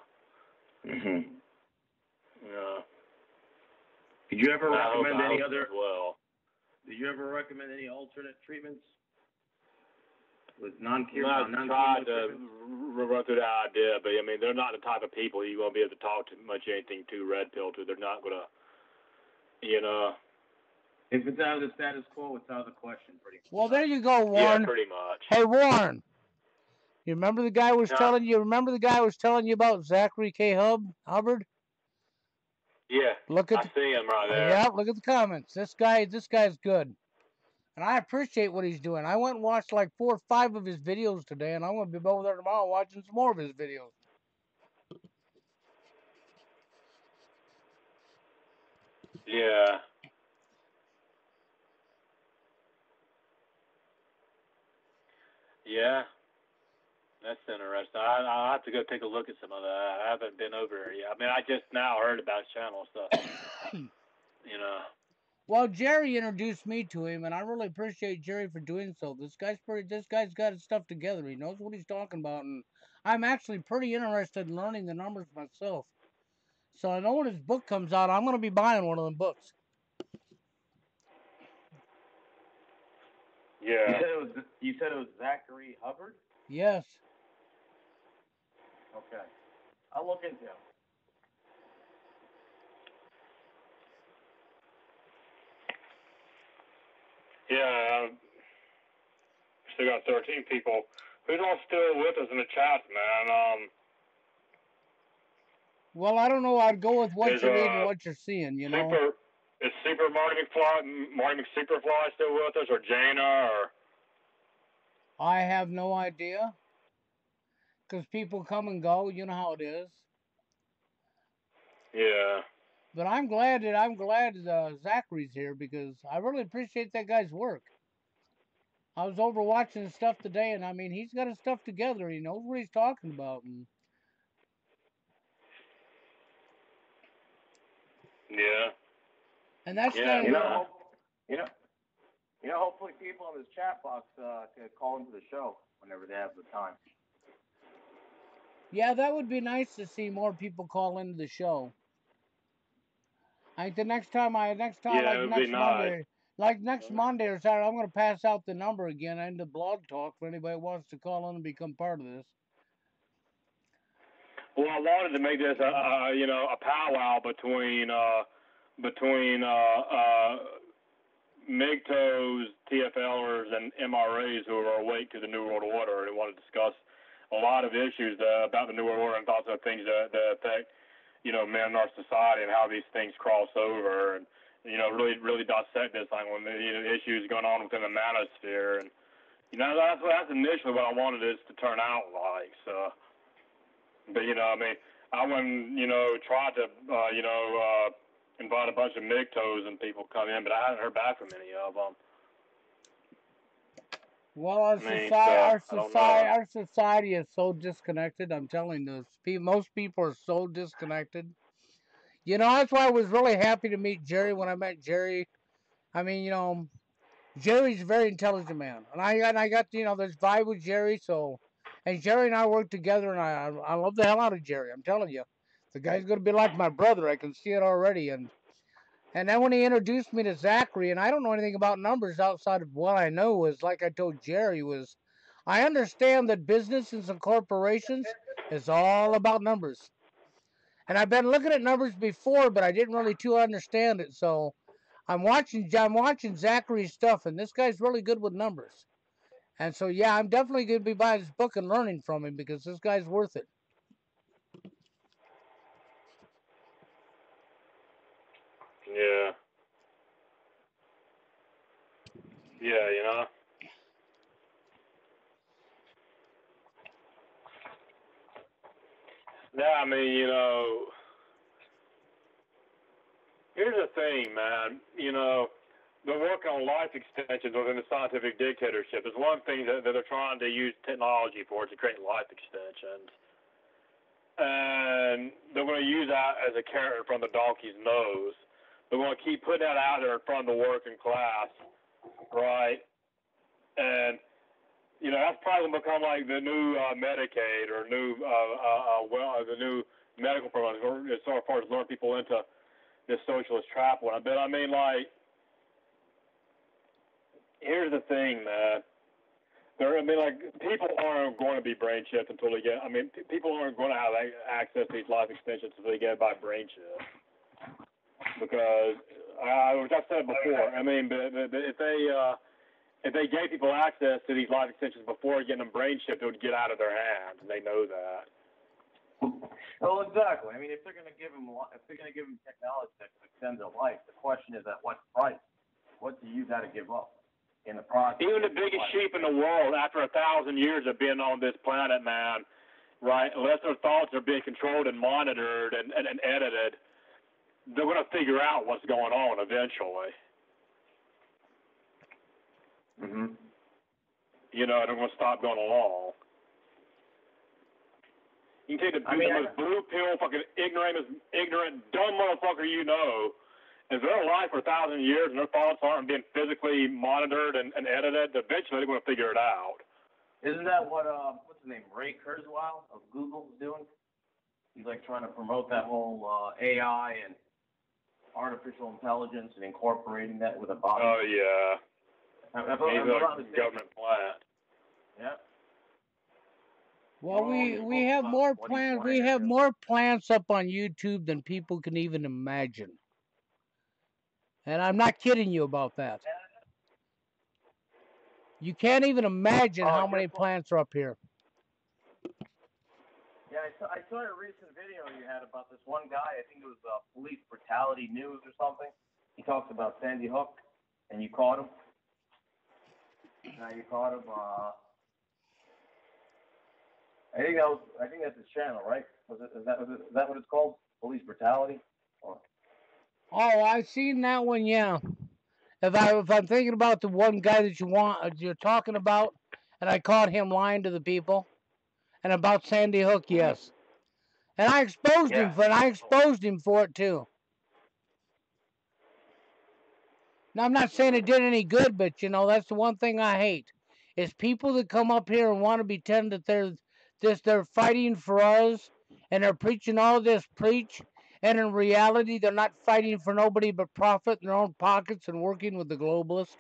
Mhm. Yeah. Did you ever recommend any other? Well. Did you ever recommend any alternate treatments with non-chemo? I tried to run through that idea, but I mean, they're not the type of people you won't be able to talk to much anything too red pill to. They're not gonna, you know. If it's out of the status quo, it's out of the question, pretty much. Well, there you go, Warren. Yeah, pretty much. Hey, Warren. You remember the guy was telling you? Remember the guy was telling you about Zachary K. Hubbard? Yeah. I see him right there. Yeah, look at the comments. This guy's good. And I appreciate what he's doing. I went and watched like 4 or 5 of his videos today, and I'm going to be over there tomorrow watching some more of his videos. Yeah. Yeah. That's interesting. I'll have to go take a look at some of that. I haven't been over there yet. I mean, I just now heard about his channel, so, you know. Well, Jerry introduced me to him, and I really appreciate Jerry for doing so. This guy's got his stuff together. He knows what he's talking about, and I'm actually pretty interested in learning the numbers myself. So I know when his book comes out, I'm going to be buying one of them books. Yeah. You said it was Zachary Hubbard? Yes. Okay. I'll look into him. Yeah. Still got 13 people. Who's all still with us in the chat, man? Well, I don't know. I'd go with what you're reading and what you're seeing, you know. Is Super Marty McSuperfly still with us, or Jana, or? I have no idea. Because people come and go. You know how it is. Yeah. But I'm glad Zachary's here because I really appreciate that guy's work. I was over watching his stuff today, and I mean, he's got his stuff together. He knows what he's talking about. And yeah. And that's hopefully people in this chat box can call into the show whenever they have the time. Yeah, that would be nice to see more people call into the show. I think the next time, like next Monday or Saturday, I'm going to pass out the number again and the blog talk for anybody who wants to call in and become part of this. Well, I wanted to make this a powwow between MGTOWs, TFLers, and MRAs who are awake to the New World Order and want to discuss a lot of issues about the New World Order and also things that affect, men in our society and how these things cross over, and really dissect this thing when the issues going on within the manosphere, and that's initially what I wanted this to turn out like. So, but I went tried to invite a bunch of MGTOWs and people come in, but I haven't heard back from any of them. Well, our society is so disconnected. I'm telling you, most people are so disconnected. That's why I was really happy to meet Jerry when I met Jerry. I mean, Jerry's a very intelligent man, and I got this vibe with Jerry. So, And Jerry and I work together, and I love the hell out of Jerry. I'm telling you, the guy's going to be like my brother. I can see it already. And then when he introduced me to Zachary, and I don't know anything about numbers outside of what I know, is like I told Jerry, was I understand that businesses and corporations is all about numbers. And I've been looking at numbers before, but I didn't really too understand it. So I'm watching Zachary's stuff, and this guy's really good with numbers. And so yeah, I'm definitely going to be buying his book and learning from him because this guy's worth it. Yeah. Yeah, you know. Yeah, I mean, you know, here's the thing, man. You know, the work on life extensions within the scientific dictatorship is one thing that they're trying to use technology for, to create life extensions. And they're going to use that as a carrot in front of the donkey's nose. They're going to keep putting that out there in front of the working class, right? And you know, that's probably going to become like the new Medicaid or the new medical program as far as luring people into this socialist trap one. But I mean, like, here's the thing, man. People aren't going to be brain chipped until they get. I mean, people aren't going to have access to these life extensions until they get by brain chip. Because, which I've said before, I mean, but if they gave people access to these life extensions before getting them brain chipped, it would get out of their hands, and they know that. Well, exactly. I mean, if they're going to give them technology that extends their life, the question is at what price? What do you got to give up in the process? Even the biggest sheep in the world, after 1,000 years of being on this planet, man, right? Unless their thoughts are being controlled and monitored and edited, they're going to figure out what's going on eventually. Mm-hmm. You know, they're going to stop going along. You can take the most blue pill, fucking ignorant, dumb motherfucker you know. If they're alive for 1,000 years and their thoughts aren't being physically monitored and edited, eventually they're going to figure it out. Isn't that what what's his name, Ray Kurzweil of Google is doing? He's like trying to promote that whole AI and artificial intelligence and incorporating that with a body. Oh yeah. He's a government plant. Yeah. Well, we have more plans. We have more plants up on YouTube than people can even imagine. And I'm not kidding you about that. You can't even imagine how many plants are up here. Yeah, I saw a recent video you had about this one guy. I think it was Police Brutality News or something. He talks about Sandy Hook, and you caught him. Now you caught him. I think that's his channel, right? Is that what it's called? Police Brutality? Or? Oh, I've seen that one. Yeah. If I'm thinking about the one guy that you're talking about, and I caught him lying to the people, and about Sandy Hook, yes, and I exposed him for it too. Now I'm not saying it did any good, but you know that's the one thing I hate is people that come up here and want to pretend that they're fighting for us and they're preaching all this preach, and in reality they're not fighting for nobody but profit in their own pockets and working with the globalists.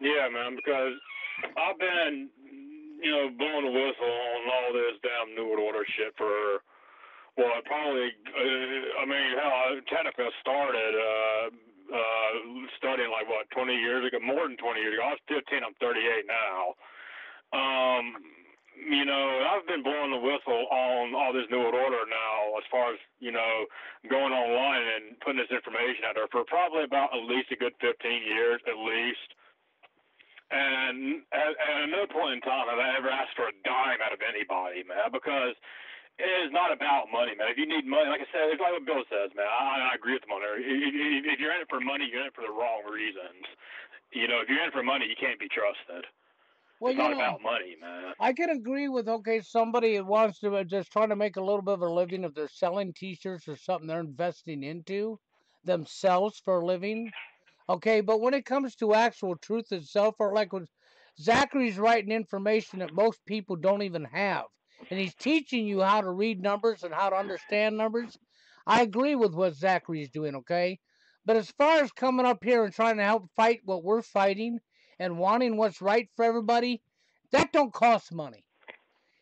Yeah, man, because I've been, you know, blowing the whistle on all this damn New World Order shit for, well, probably, I mean, hell, I technically started studying like, 20 years ago, more than 20 years ago. I was 15, I'm 38 now. You know, I've been blowing the whistle on all this New World Order now as far as, you know, going online and putting this information out there for probably about at least a good 15 years at least. And at no point in time have I ever asked for a dime out of anybody, man, because it is not about money, man. If you need money, like I said, it's like what Bill says, man. I agree with him on there. If you're in it for money, you're in it for the wrong reasons. You know, if you're in it for money, you can't be trusted. Well, it's not about money, man. I can agree with, okay, somebody that wants to just trying to make a little bit of a living. If they're selling T-shirts or something they're investing into themselves for a living. Okay, but when it comes to actual truth itself, or like Zachary's writing information that most people don't even have. And he's teaching you how to read numbers and how to understand numbers. I agree with what Zachary's doing, okay? But as far as coming up here and trying to help fight what we're fighting and wanting what's right for everybody, that don't cost money.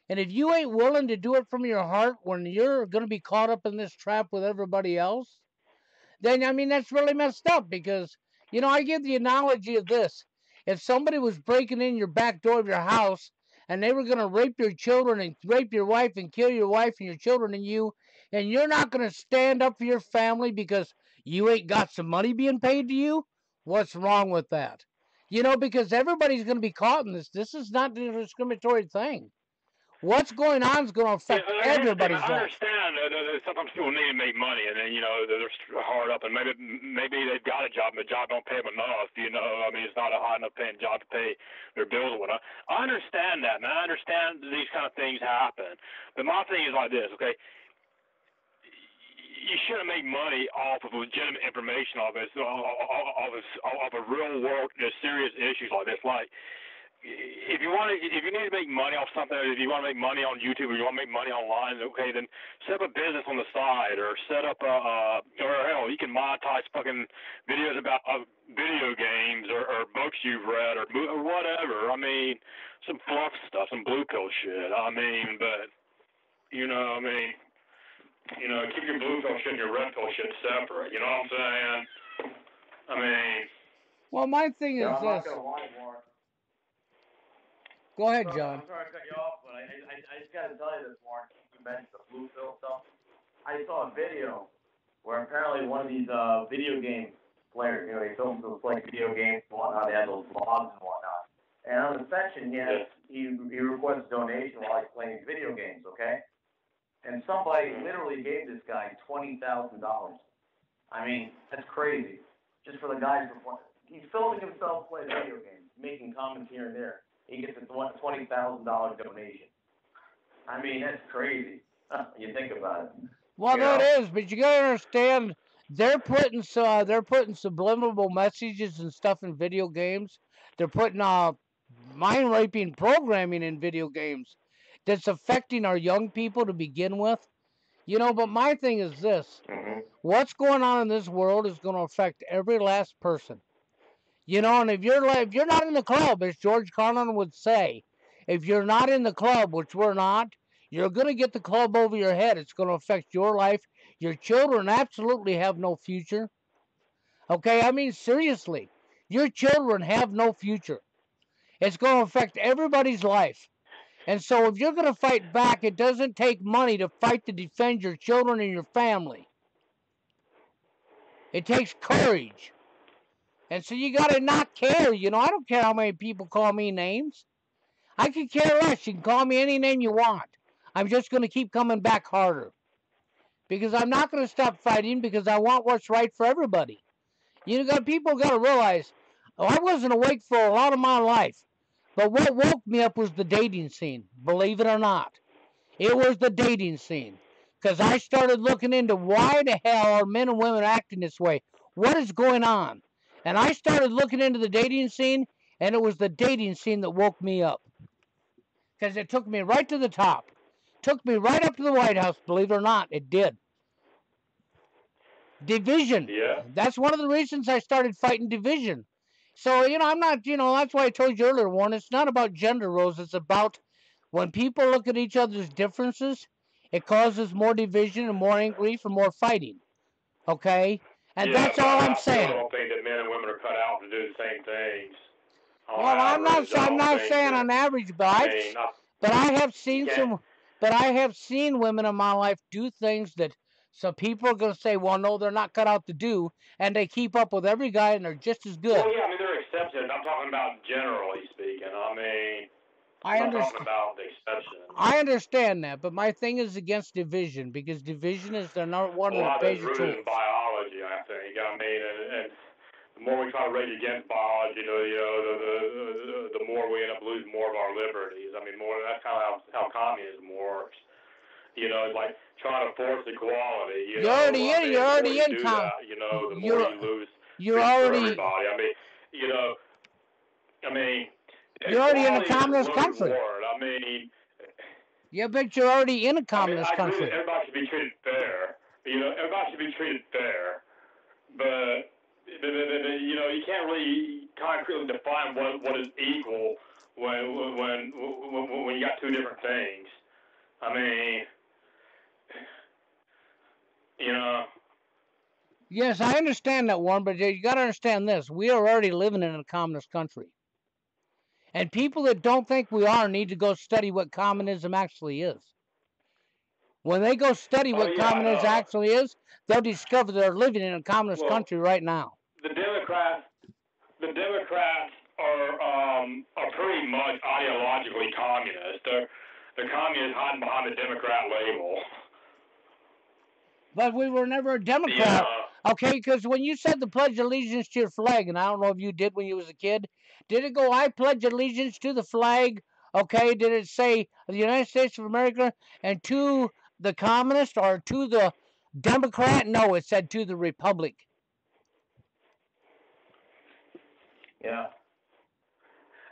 And if you ain't willing to do it from your heart when you're going to be caught up in this trap with everybody else, then, I mean, that's really messed up because, you know, I give the analogy of this. If somebody was breaking in your back door of your house and they were going to rape your children and rape your wife and kill your wife and your children and you're not going to stand up for your family because you ain't got some money being paid to you, what's wrong with that? You know, because everybody's going to be caught in this. This is not a discriminatory thing. What's going on is going to affect everybody's life. I understand that sometimes people need to make money, and then they're hard up, and maybe they've got a job, and the job don't pay them enough. You know, I mean, it's not a high enough paying job to pay their bills or whatnot. I understand that, man. I understand these kind of things happen, but my thing is like this, okay? You shouldn't make money off of legitimate information off of a real world, serious issues like this, like. If you need to make money off something, if you want to make money on YouTube or you want to make money online, okay, then set up a business on the side or set up or hell, you can monetize fucking videos about video games or books you've read or whatever. I mean, some fluff stuff, some blue pill shit. I mean, but keep your blue pill shit and your red pill shit separate. You know what I'm saying? I mean. Well, my thing is this. Go ahead, John. I'm sorry to cut you off, but I just got to tell you this, Warren. You mentioned the blue pill stuff. I saw a video where apparently one of these video game players, you know, they filmed them playing video games and whatnot. They had those vlogs and whatnot. And on the section, he requests a donation while he's playing video games, okay? And somebody literally gave this guy $20,000. I mean, that's crazy. Just for the guy he's filming himself playing video games, making comments here and there. He gets a $20,000 donation. I mean, that's crazy. You think about it. Well, that is, but you gotta understand, they're putting subliminal messages and stuff in video games. They're putting mind raping programming in video games that's affecting our young people to begin with. You know, but my thing is this: what's going on in this world is going to affect every last person. You know, and if you're not in the club, as George Carlin would say, if you're not in the club, which we're not, you're going to get the club over your head. It's going to affect your life. Your children absolutely have no future. Okay, I mean, seriously, your children have no future. It's going to affect everybody's life. And so if you're going to fight back, it doesn't take money to fight to defend your children and your family. It takes courage. And so you got to not care. You know, I don't care how many people call me names. I could care less. You can call me any name you want. I'm just going to keep coming back harder. Because I'm not going to stop fighting because I want what's right for everybody. You know, people got to realize, I wasn't awake for a lot of my life. But what woke me up was the dating scene, believe it or not. It was the dating scene. Because I started looking into why the hell are men and women acting this way? What is going on? And I started looking into the dating scene, and it was the dating scene that woke me up. Because it took me right to the top. Took me right up to the White House, believe it or not. It did. Division. Yeah. That's one of the reasons I started fighting division. So, you know, I'm not, you know, that's why I told you earlier, Warren, it's not about gender roles. It's about when people look at each other's differences, it causes more division and more angry for more fighting. Okay? And that's all I'm saying. I don't think that men and women are cut out to do the same things. Well, I'm not saying on average, but I have seen women in my life do things that some people are going to say, well, no, they're not cut out to do, and they keep up with every guy, and they're just as good. Well, yeah, I mean, there are exceptions. I'm talking about generally speaking. I mean, I'm not talking about the exceptions. I understand that, but my thing is against division, because division is one of the major tools. Rooted in biology, I think. I mean, and the more we try to rage against biology, the more we end up losing more of our liberties. I mean, that's kind of how communism works. You know, it's like trying to force equality. You're already in communism. You know, the more you lose you're already everybody. I mean, You're already in a equality is communist loaded country. word. I mean, Yeah, but you're already in a communist I agree country. that everybody should be treated fair. Everybody should be treated fair. But you can't really concretely define what is equal when you got two different things. I mean, Yes, I understand that, Warren, but you got to understand this: we are already living in a communist country, and people that don't think we are need to go study what communism actually is. When they go study what communism actually is, they'll discover they're living in a communist country right now. The Democrats are pretty much ideologically communist. They're communists hiding behind the Democrat label. But we were never a Democrat, okay? Because when you said the Pledge of Allegiance to your flag, and I don't know if you did when you was a kid, did it go, I pledge allegiance to the flag, okay? Did it say the United States of America and to the communist or to the Democrat? No, it said to the Republic. Yeah.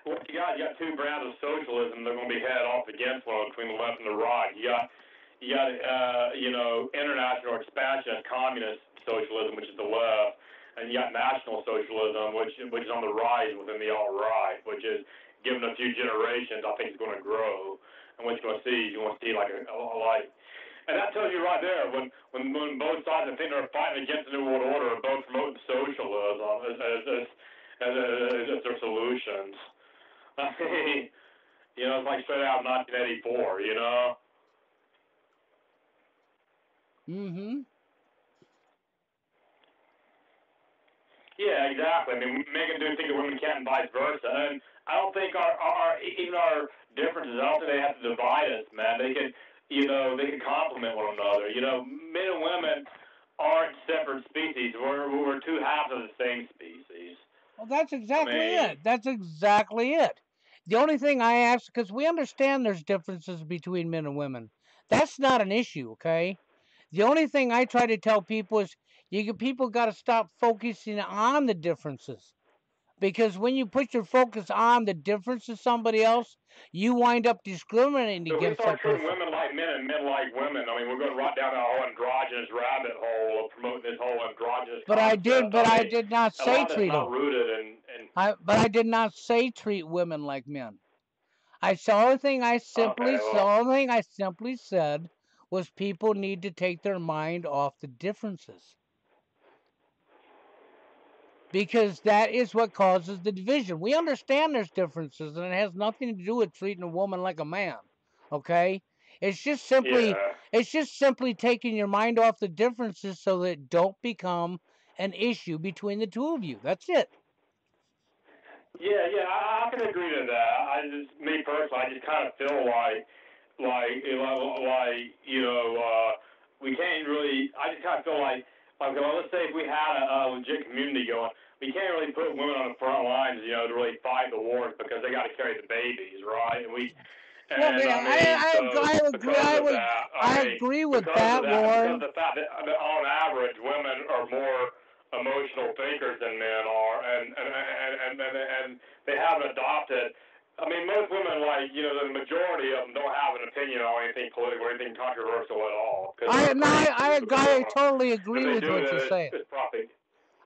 Well, you got two brands of socialism. They're going to be headed off against one between the left and the right. You got international expansionist communist socialism, which is the left, and you got national socialism, which is on the rise within the alt-right, which is given a few generations, I think it's going to grow. And what you're going to see like and that tells you right there when both sides I think they're fighting against the New World Order, both promoting socialism as their solutions. I mean, it's like straight out of 1984, Mm-hmm. Yeah, exactly. I mean, men can do things that women can't, and vice versa. And I don't think even our differences, I don't think they have to divide us, man. They can, they can complement one another. Men and women aren't separate species. We're two halves of the same species. Well, that's exactly it. That's exactly it. The only thing I ask, because we understand there's differences between men and women. That's not an issue, okay? The only thing I try to tell people is people got to stop focusing on the differences. Because when you put your focus on the difference of somebody else, you wind up discriminating against that person. If we start treating women like men and men like women, I mean, we're going right down that whole androgynous rabbit hole of promoting this whole androgynous concept. I did not say treat them. But I did not say treat women like men. The only thing I simply said was people need to take their mind off the differences. Because that is what causes the division. We understand there's differences, and it has nothing to do with treating a woman like a man. Okay? It's just simply taking your mind off the differences so that it don't become an issue between the two of you. That's it. Yeah, I can agree to that. Me personally, I just kind of feel like we can't really. I just kind of feel like let's say if we had a legit community going, we can't really put women on the front lines, to really fight the wars because they got to carry the babies, right? I agree with that, Warren. Because of the fact that on average, women are more emotional thinkers than men are, and they haven't adopted. I mean, most women, the majority of them don't have an opinion on anything political or anything controversial at all. I totally agree with what you're saying.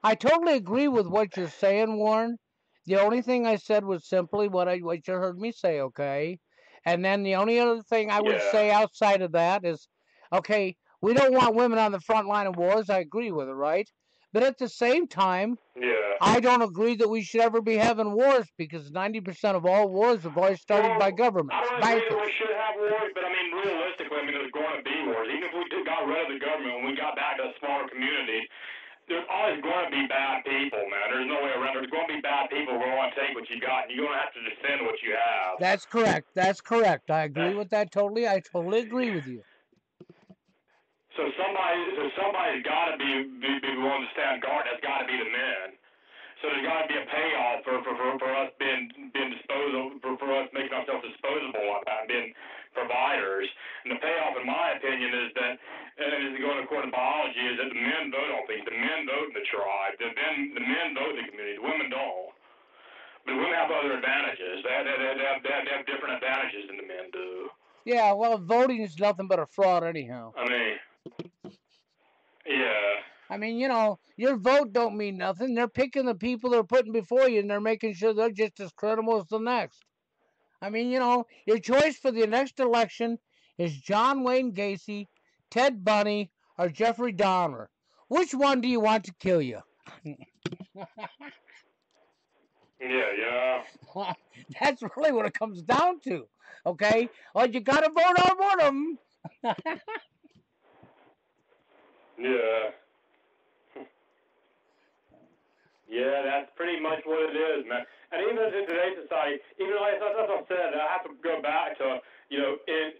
I totally agree with what you're saying, Warren. The only thing I said was simply what you heard me say, okay? And then the only other thing I would say outside of that is, okay, we don't want women on the front line of wars. I agree with it, right? But at the same time, I don't agree that we should ever be having wars because 90% of all wars have always started by governments. I don't agree that we should have wars, but realistically, there's going to be wars. Even if we got rid of the government and we got back to smaller communities, there's always going to be bad people, man. There's no way around it. There's going to be bad people who want to take what you got, and you're going to have to defend what you have. That's correct. I agree with that totally. I totally agree with you. So somebody's got to be willing to stand guard. That's got to be the men. So there's got to be a payoff for us being disposable, for us making ourselves disposable like that, and being providers. And the payoff, in my opinion, is that, and going according to biology, is that the men vote on things. The men vote in the tribe. The men vote in the community. The women don't. But women have other advantages. They have different advantages than the men do. Yeah, well, voting is nothing but a fraud anyhow. I mean, yeah. I mean, you know, your vote don't mean nothing. They're picking the people they're putting before you, and they're making sure they're just as credible as the next. I mean, you know, your choice for the next election is John Wayne Gacy, Ted Bundy, or Jeffrey Dahmer. Which one do you want to kill you? Yeah. That's really what it comes down to. Okay? Well, you got to vote on one of them. Yeah. Yeah, that's pretty much what it is, man. And even in today's society, even like that's what I said, I have to go back to, you know, in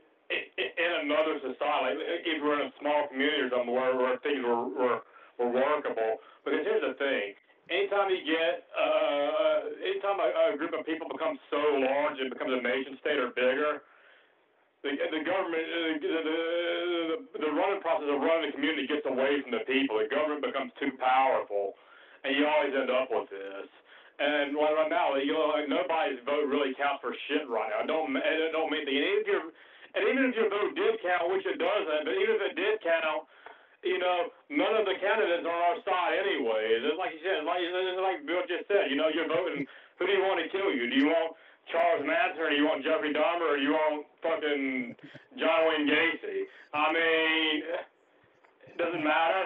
another society, like if we're in a small community or something where things were workable. Because here's the thing: anytime anytime a group of people becomes so large, it becomes a nation state or bigger. The government, the running process of running the community gets away from the people. The government becomes too powerful, and you always end up with this. And right now, you know, like nobody's vote really counts for shit right now. It don't mean anything. And even if your vote did count, which it doesn't, but even if it did count, you know, none of the candidates are on our side anyways. It's like you said, like Bill just said, you know, you're voting. Who do you want to kill you? Do you want Charles Manson, or do you want Jeffrey Dahmer, or do you want fucking John Wayne Gacy? I mean, it doesn't matter.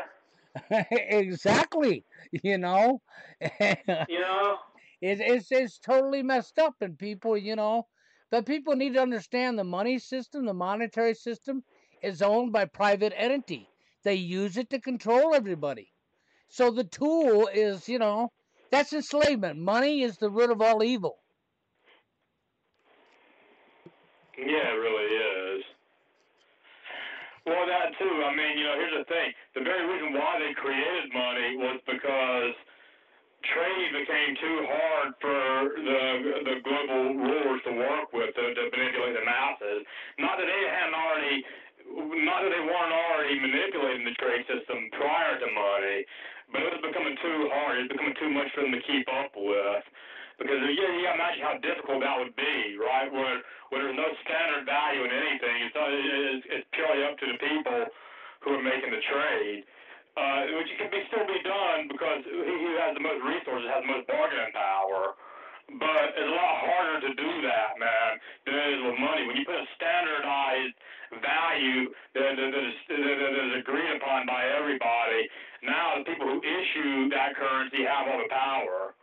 Exactly. You know, You know. it's totally messed up, and people, you know, but people need to understand the money system, the monetary system, is owned by private entity. They use it to control everybody. So the tool is, you know, that's enslavement. Money is the root of all evil. Yeah, it really is. Well, that too. I mean, you know, here's the thing: the very reason why they created money was because trade became too hard for the global rulers to work with to manipulate the masses. Not that they hadn't already, not that they weren't already manipulating the trade system prior to money, but it was becoming too hard. It was becoming too much for them to keep up with. Because you gotta imagine how difficult that would be, right? Where there's no standard value in anything. It's purely up to the people who are making the trade. Which can still be done because who has the most resources has the most bargaining power. But it's a lot harder to do that, man, than it is with money. When you put a standardized value that is agreed upon by everybody, now the people who issue that currency have all the power.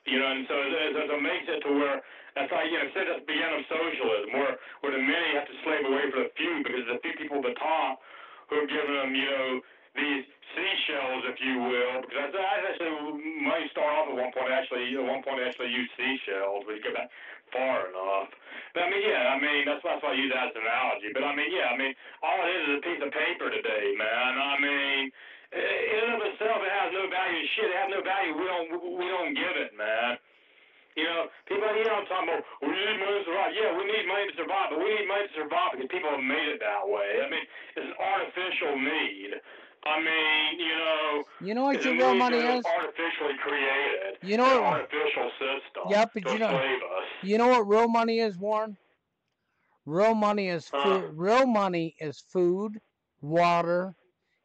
You know, and so it makes it to where that's why, you know, since the beginning of socialism, where the many have to slave away for the few, because the few people at the top who are giving them, you know, these seashells, if you will, because I actually might start off at one point actually use seashells, but you go back far enough. But I mean, yeah, I mean that's why I use that as an analogy. But I mean, yeah, I mean all it is a piece of paper today, man. I mean, in and of itself, it has no value. Shit, it has no value. We don't give it, man. You know, people, you know, talking about, we need money to survive. Yeah, we need money to survive, but we need money to survive because people have made it that way. I mean, it's an artificial need. I mean, you know what it's your a real need money that is? was artificially created. You know An what? artificial system Yep, but to enslave us. you know what real money is, Warren? Real money is Huh? food. Real money is food, water,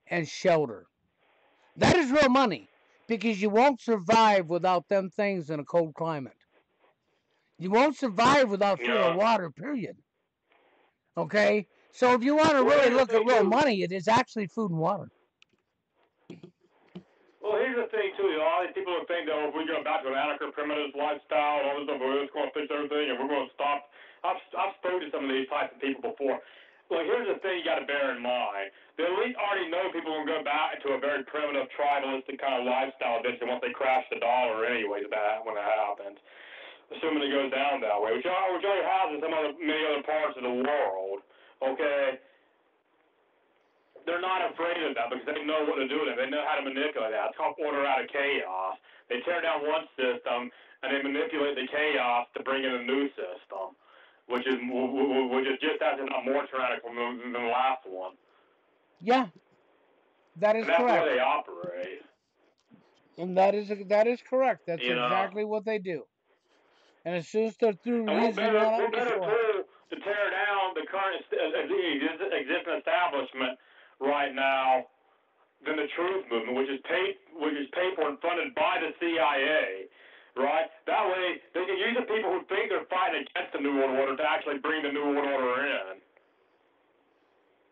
and shelter. That is real money because you won't survive without them things in a cold climate. You won't survive without food or Yeah. water, period. Okay? So if you want to Well, really here's the look at thing, real too. money, it is actually food and water. Well, here's the thing, too. A lot of people think that if we go back to an anarchist primitive lifestyle and all this stuff, we're just going to fix everything and we're going to stop. I've spoken to some of these types of people before. Well, here's the thing you got to bear in mind. The elite already know people will go back to a very primitive, tribalistic kind of lifestyle eventually once they crash the dollar anyway, when that happens. Assuming it goes down that way, which already has in many other parts of the world. Okay? They're not afraid of that because they know what to do with it. They know how to manipulate that. It's called order out of chaos. They tear down one system and they manipulate the chaos to bring in a new system, which is just as if not more tyrannical than the last one. Yeah, that is And that's correct. the way they operate. And that is correct. That's You know. exactly what they do. And as soon as they're through using one up, What guess better what? tool to tear down the current existing establishment right now than the truth movement, which is paid for and funded by the CIA, right? That way, they can use the people who think they're fighting against the New World Order to actually bring the New World Order in.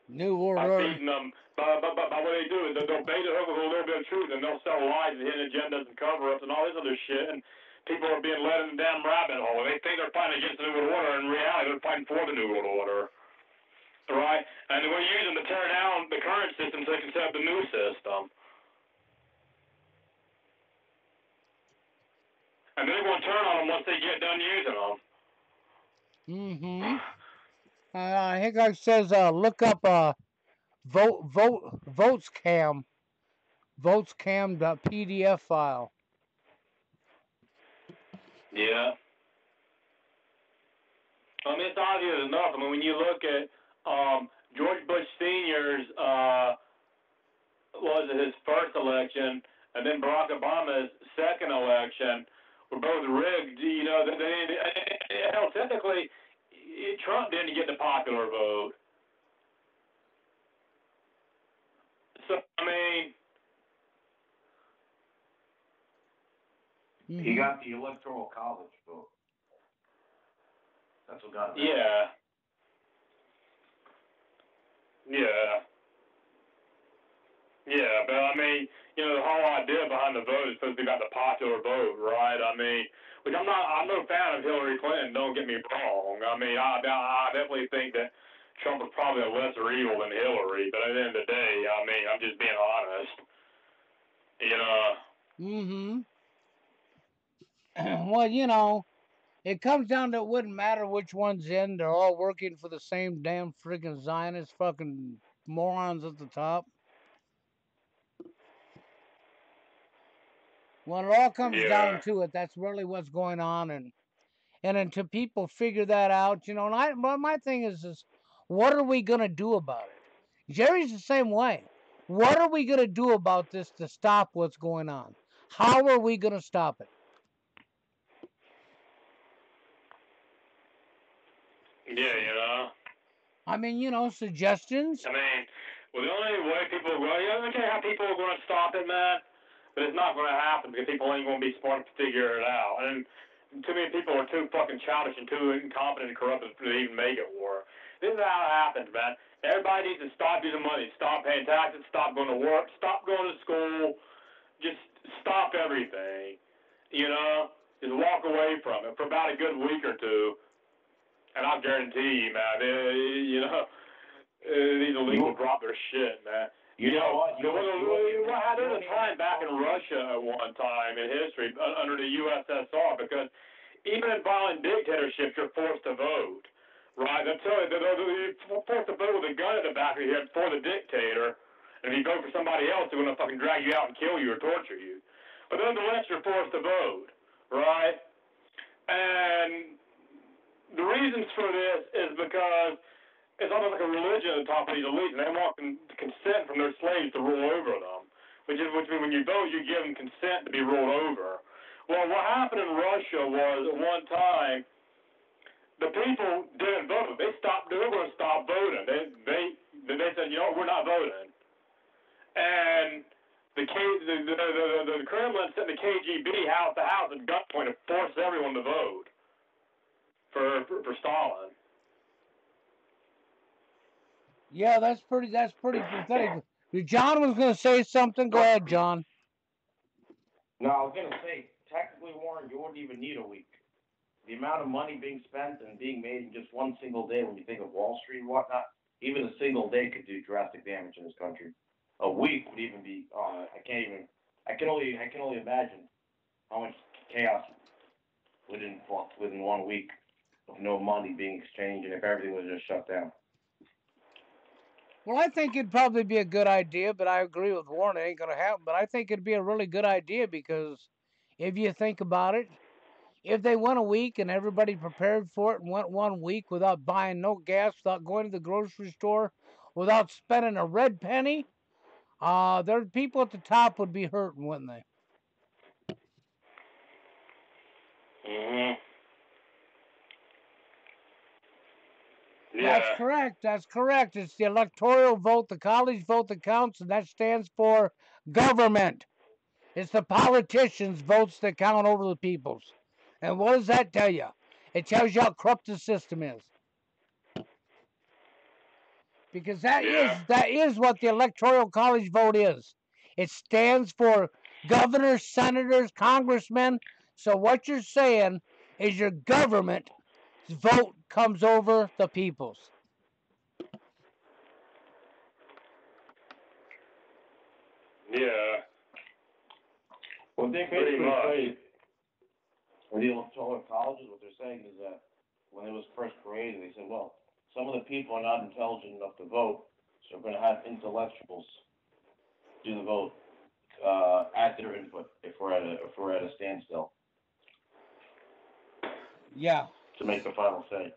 New World By Order. feeding them, by what they do is they'll bait the hook with a little bit of truth, and they'll sell lies and hidden agendas and cover-ups and all this other shit, and people are being led in the damn rabbit hole. They think they're fighting against the New World Order, and in reality, they're fighting for the New World Order. Right? And we're using to tear down the current system so they can set up the new system. And they're going to turn on them once they get done using them. Mm-hmm. Hickok says, look up votescam.pdf file. Yeah. I mean, it's obvious enough. I mean, when you look at George Bush Sr.'s, was it his first election, and then Barack Obama's second election, were both rigged. You know, hell, technically, Trump didn't get the popular vote. So, I mean, he got the electoral college vote. That's what got him. Yeah. Yeah. Yeah, but I mean, you know, the whole idea behind the vote is supposed to be about the popular vote, right? I mean, which I'm no fan of Hillary Clinton, don't get me wrong. I mean, I definitely think that Trump is probably a lesser evil than Hillary, but at the end of the day, I mean, I'm just being honest. You know. Well, you know, it comes down to it wouldn't matter which one's in. They're all working for the same damn freaking Zionist fucking morons at the top. When it all comes down to it, that's really what's going on. And until people figure that out, you know, and my thing is what are we going to do about it? Jerry's the same way. What are we going to do about this to stop what's going on? How are we going to stop it? Yeah, you know. I mean, you know, suggestions. I mean, well, the only way people are going, I don't care how people are going to stop it, man, but it's not going to happen because people ain't going to be smart to figure it out. And too many people are too fucking childish and too incompetent and corrupt to even make it work. This is how it happens, man. Everybody needs to stop using money, stop paying taxes, stop going to work, stop going to school, just stop everything. You know, just walk away from it for about a good week or two, and I guarantee you, man, you know, these illegals drop their shit, man. You know what? There's a time back in Russia at one time in history under the USSR, because even in violent dictatorships, you're forced to vote, right? You're forced to vote with a gun in the back of your head for the dictator, and if you vote for somebody else, they're going to fucking drag you out and kill you or torture you. But nonetheless, you're forced to vote, right? And the reasons for this is because it's almost like a religion at the top of these elites, and they want consent from their slaves to rule over them. Which means when you vote, you give them consent to be ruled over. Well, what happened in Russia was at one time the people didn't vote. They stopped. They were going to stop voting. They said, you know, we're not voting. And the Kremlin sent the KGB house to house at gunpoint to force everyone to vote for Stalin. Yeah, that's pretty pathetic. John was going to say something. Go ahead, John. No, I was going to say, technically, Warren, you wouldn't even need a week. The amount of money being spent and being made in just one single day, when you think of Wall Street and whatnot, even a single day could do drastic damage in this country. A week would even be, I can only imagine how much chaos within 1 week of no money being exchanged, and if everything was just shut down. Well, I think it'd probably be a good idea, but I agree with Warren. It ain't going to happen. But I think it'd be a really good idea because if you think about it, if they went a week and everybody prepared for it and went 1 week without buying no gas, without going to the grocery store, without spending a red penny, their people at the top would be hurting, wouldn't they? Mm-hmm. That's Yeah. correct. That's correct. It's the electoral vote, the college vote that counts, and that stands for government. It's the politicians' votes that count over the people's. And what does that tell you? It tells you how corrupt the system is. Because that is what the electoral college vote is. It stands for governors, senators, congressmen. So what you're saying is your government's vote comes over the people's. Yeah. What they Pretty basically much. say, or the electoral colleges, what they're saying is that when it was first created, they said, well, some of the people are not intelligent enough to vote, so we're going to have intellectuals do the vote, add their input if we're at a standstill Yeah. to make the final say.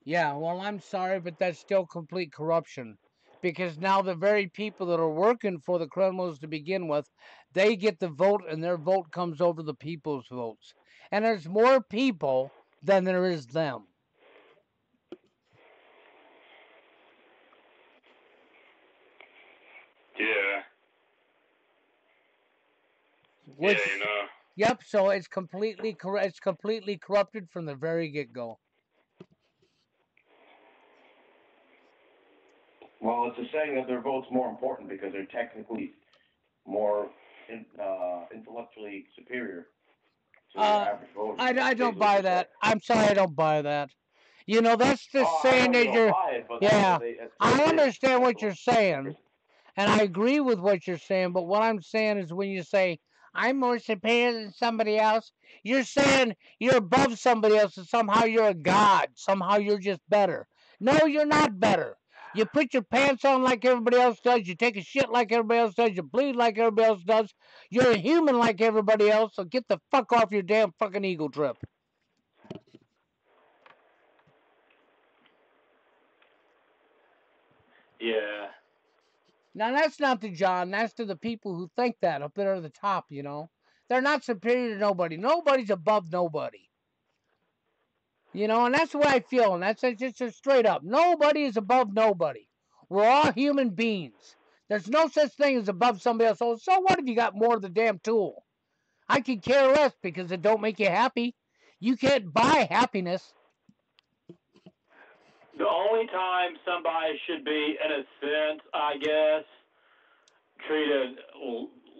Yeah, well, I'm sorry, but that's still complete corruption. Because now the very people that are working for the criminals to begin with, they get the vote and their vote comes over the people's votes. And there's more people than there is them. Yeah. Which, Yeah, you know. yep, so it's completely corrupted from the very get-go. Well, it's a saying that their vote's more important because they're technically more intellectually superior to the average voter. I don't buy that. I'm sorry, I don't buy that. You know, that's just I saying know you that don't you're. buy it, but Yeah, that's what I it is. understand That's what you're saying, and I agree with what you're saying. But what I'm saying is, when you say I'm more superior than somebody else, you're saying you're above somebody else, and somehow you're a god. Somehow you're just better. No, you're not better. You put your pants on like everybody else does. You take a shit like everybody else does. You bleed like everybody else does. You're a human like everybody else. So get the fuck off your damn fucking ego trip. Yeah. Now that's not to John. That's to the people who think that up there at the top. You know, they're not superior to nobody. Nobody's above nobody. You know, and that's the way I feel. And that's just straight up. Nobody is above nobody. We're all human beings. There's no such thing as above somebody else. So what if you got more of the damn tool? I could care less because it don't make you happy. You can't buy happiness. The only time somebody should be, in a sense, I guess, treated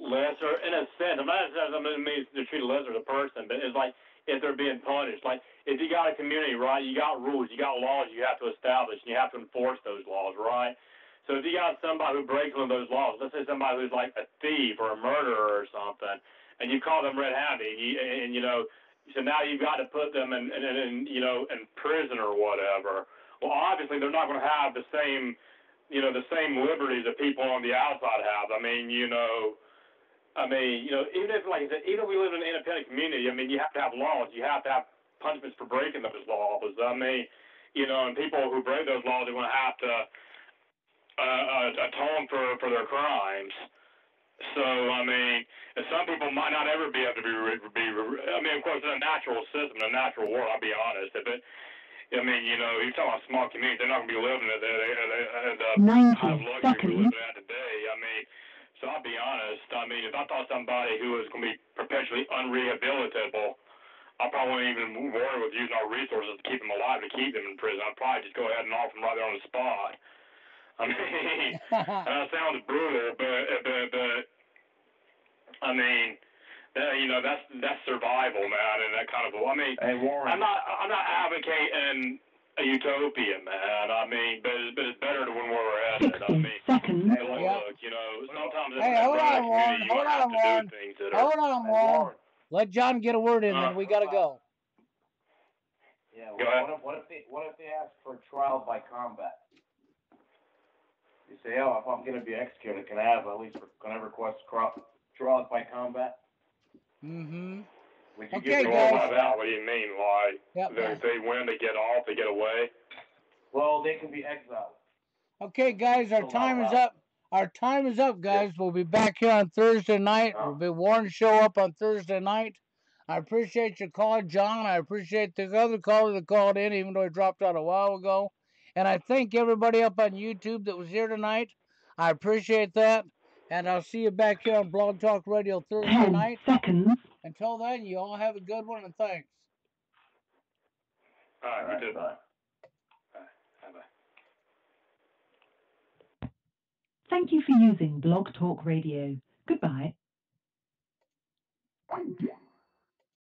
lesser, in a sense, I'm not saying that means they're treated lesser as a person, but it's like if they're being punished. Like, if you got a community, right, you got rules, you got laws you have to establish, and you have to enforce those laws, right? So if you got somebody who breaks one of those laws, let's say somebody who's like a thief or a murderer or something, and you call them red-handed, and you know, so now you've got to put them in you know, in prison or whatever. Well, obviously they're not going to have the same, you know, the same liberties that people on the outside have. I mean, you know, even if, like I said, even if we live in an independent community, I mean, you have to have laws. You have to have punishments for breaking those laws. I mean, you know, and people who break those laws are going to have to atone for their crimes. So, I mean, some people might not ever be able to be. I mean, of course, in a natural system, in a natural world, I'll be honest. If it, I mean, you know, you're talking about small communities, they're not going to be living at the 90 kind of luxury we're seconds. living at today. I mean, so I'll be honest. I mean, if I thought somebody who was going to be perpetually unrehabilitatable, I probably wouldn't even worry with using our resources to keep them alive, to keep them in prison. I'd probably just go ahead and offer them right there on the spot. I mean, that sounds brutal, but I mean, you know, that's survival, man, and that kind of. I mean, Hey, Warren. I'm not advocating a utopia, man. I mean, but it's better to when we're headed. 60 I mean, seconds. hey, look, you know, sometimes Hey, hold on, Warren. you have to do things that are. Hold on, Warren. Let John get a word in, then we gotta go. Yeah. Go ahead. What if they ask for trial by combat? You say, oh, if I'm going to be executed, can I request trial by combat? Mm-hmm. Would you Okay, give guys. What do you mean? Like, Yep. they win, they get off, they get away? Well, they can be exiled. Okay, guys, our time is up. Our time is up, guys. We'll be back here on Thursday night. We'll be Warren show up on Thursday night. I appreciate your call, John. I appreciate the other caller that called in, even though he dropped out a while ago. And I thank everybody up on YouTube that was here tonight. I appreciate that. And I'll see you back here on Blog Talk Radio Thursday 10 night. seconds. Until then, you all have a good one, and thanks. All right, you too. Bye. Bye-bye. Thank you for using Blog Talk Radio. Goodbye.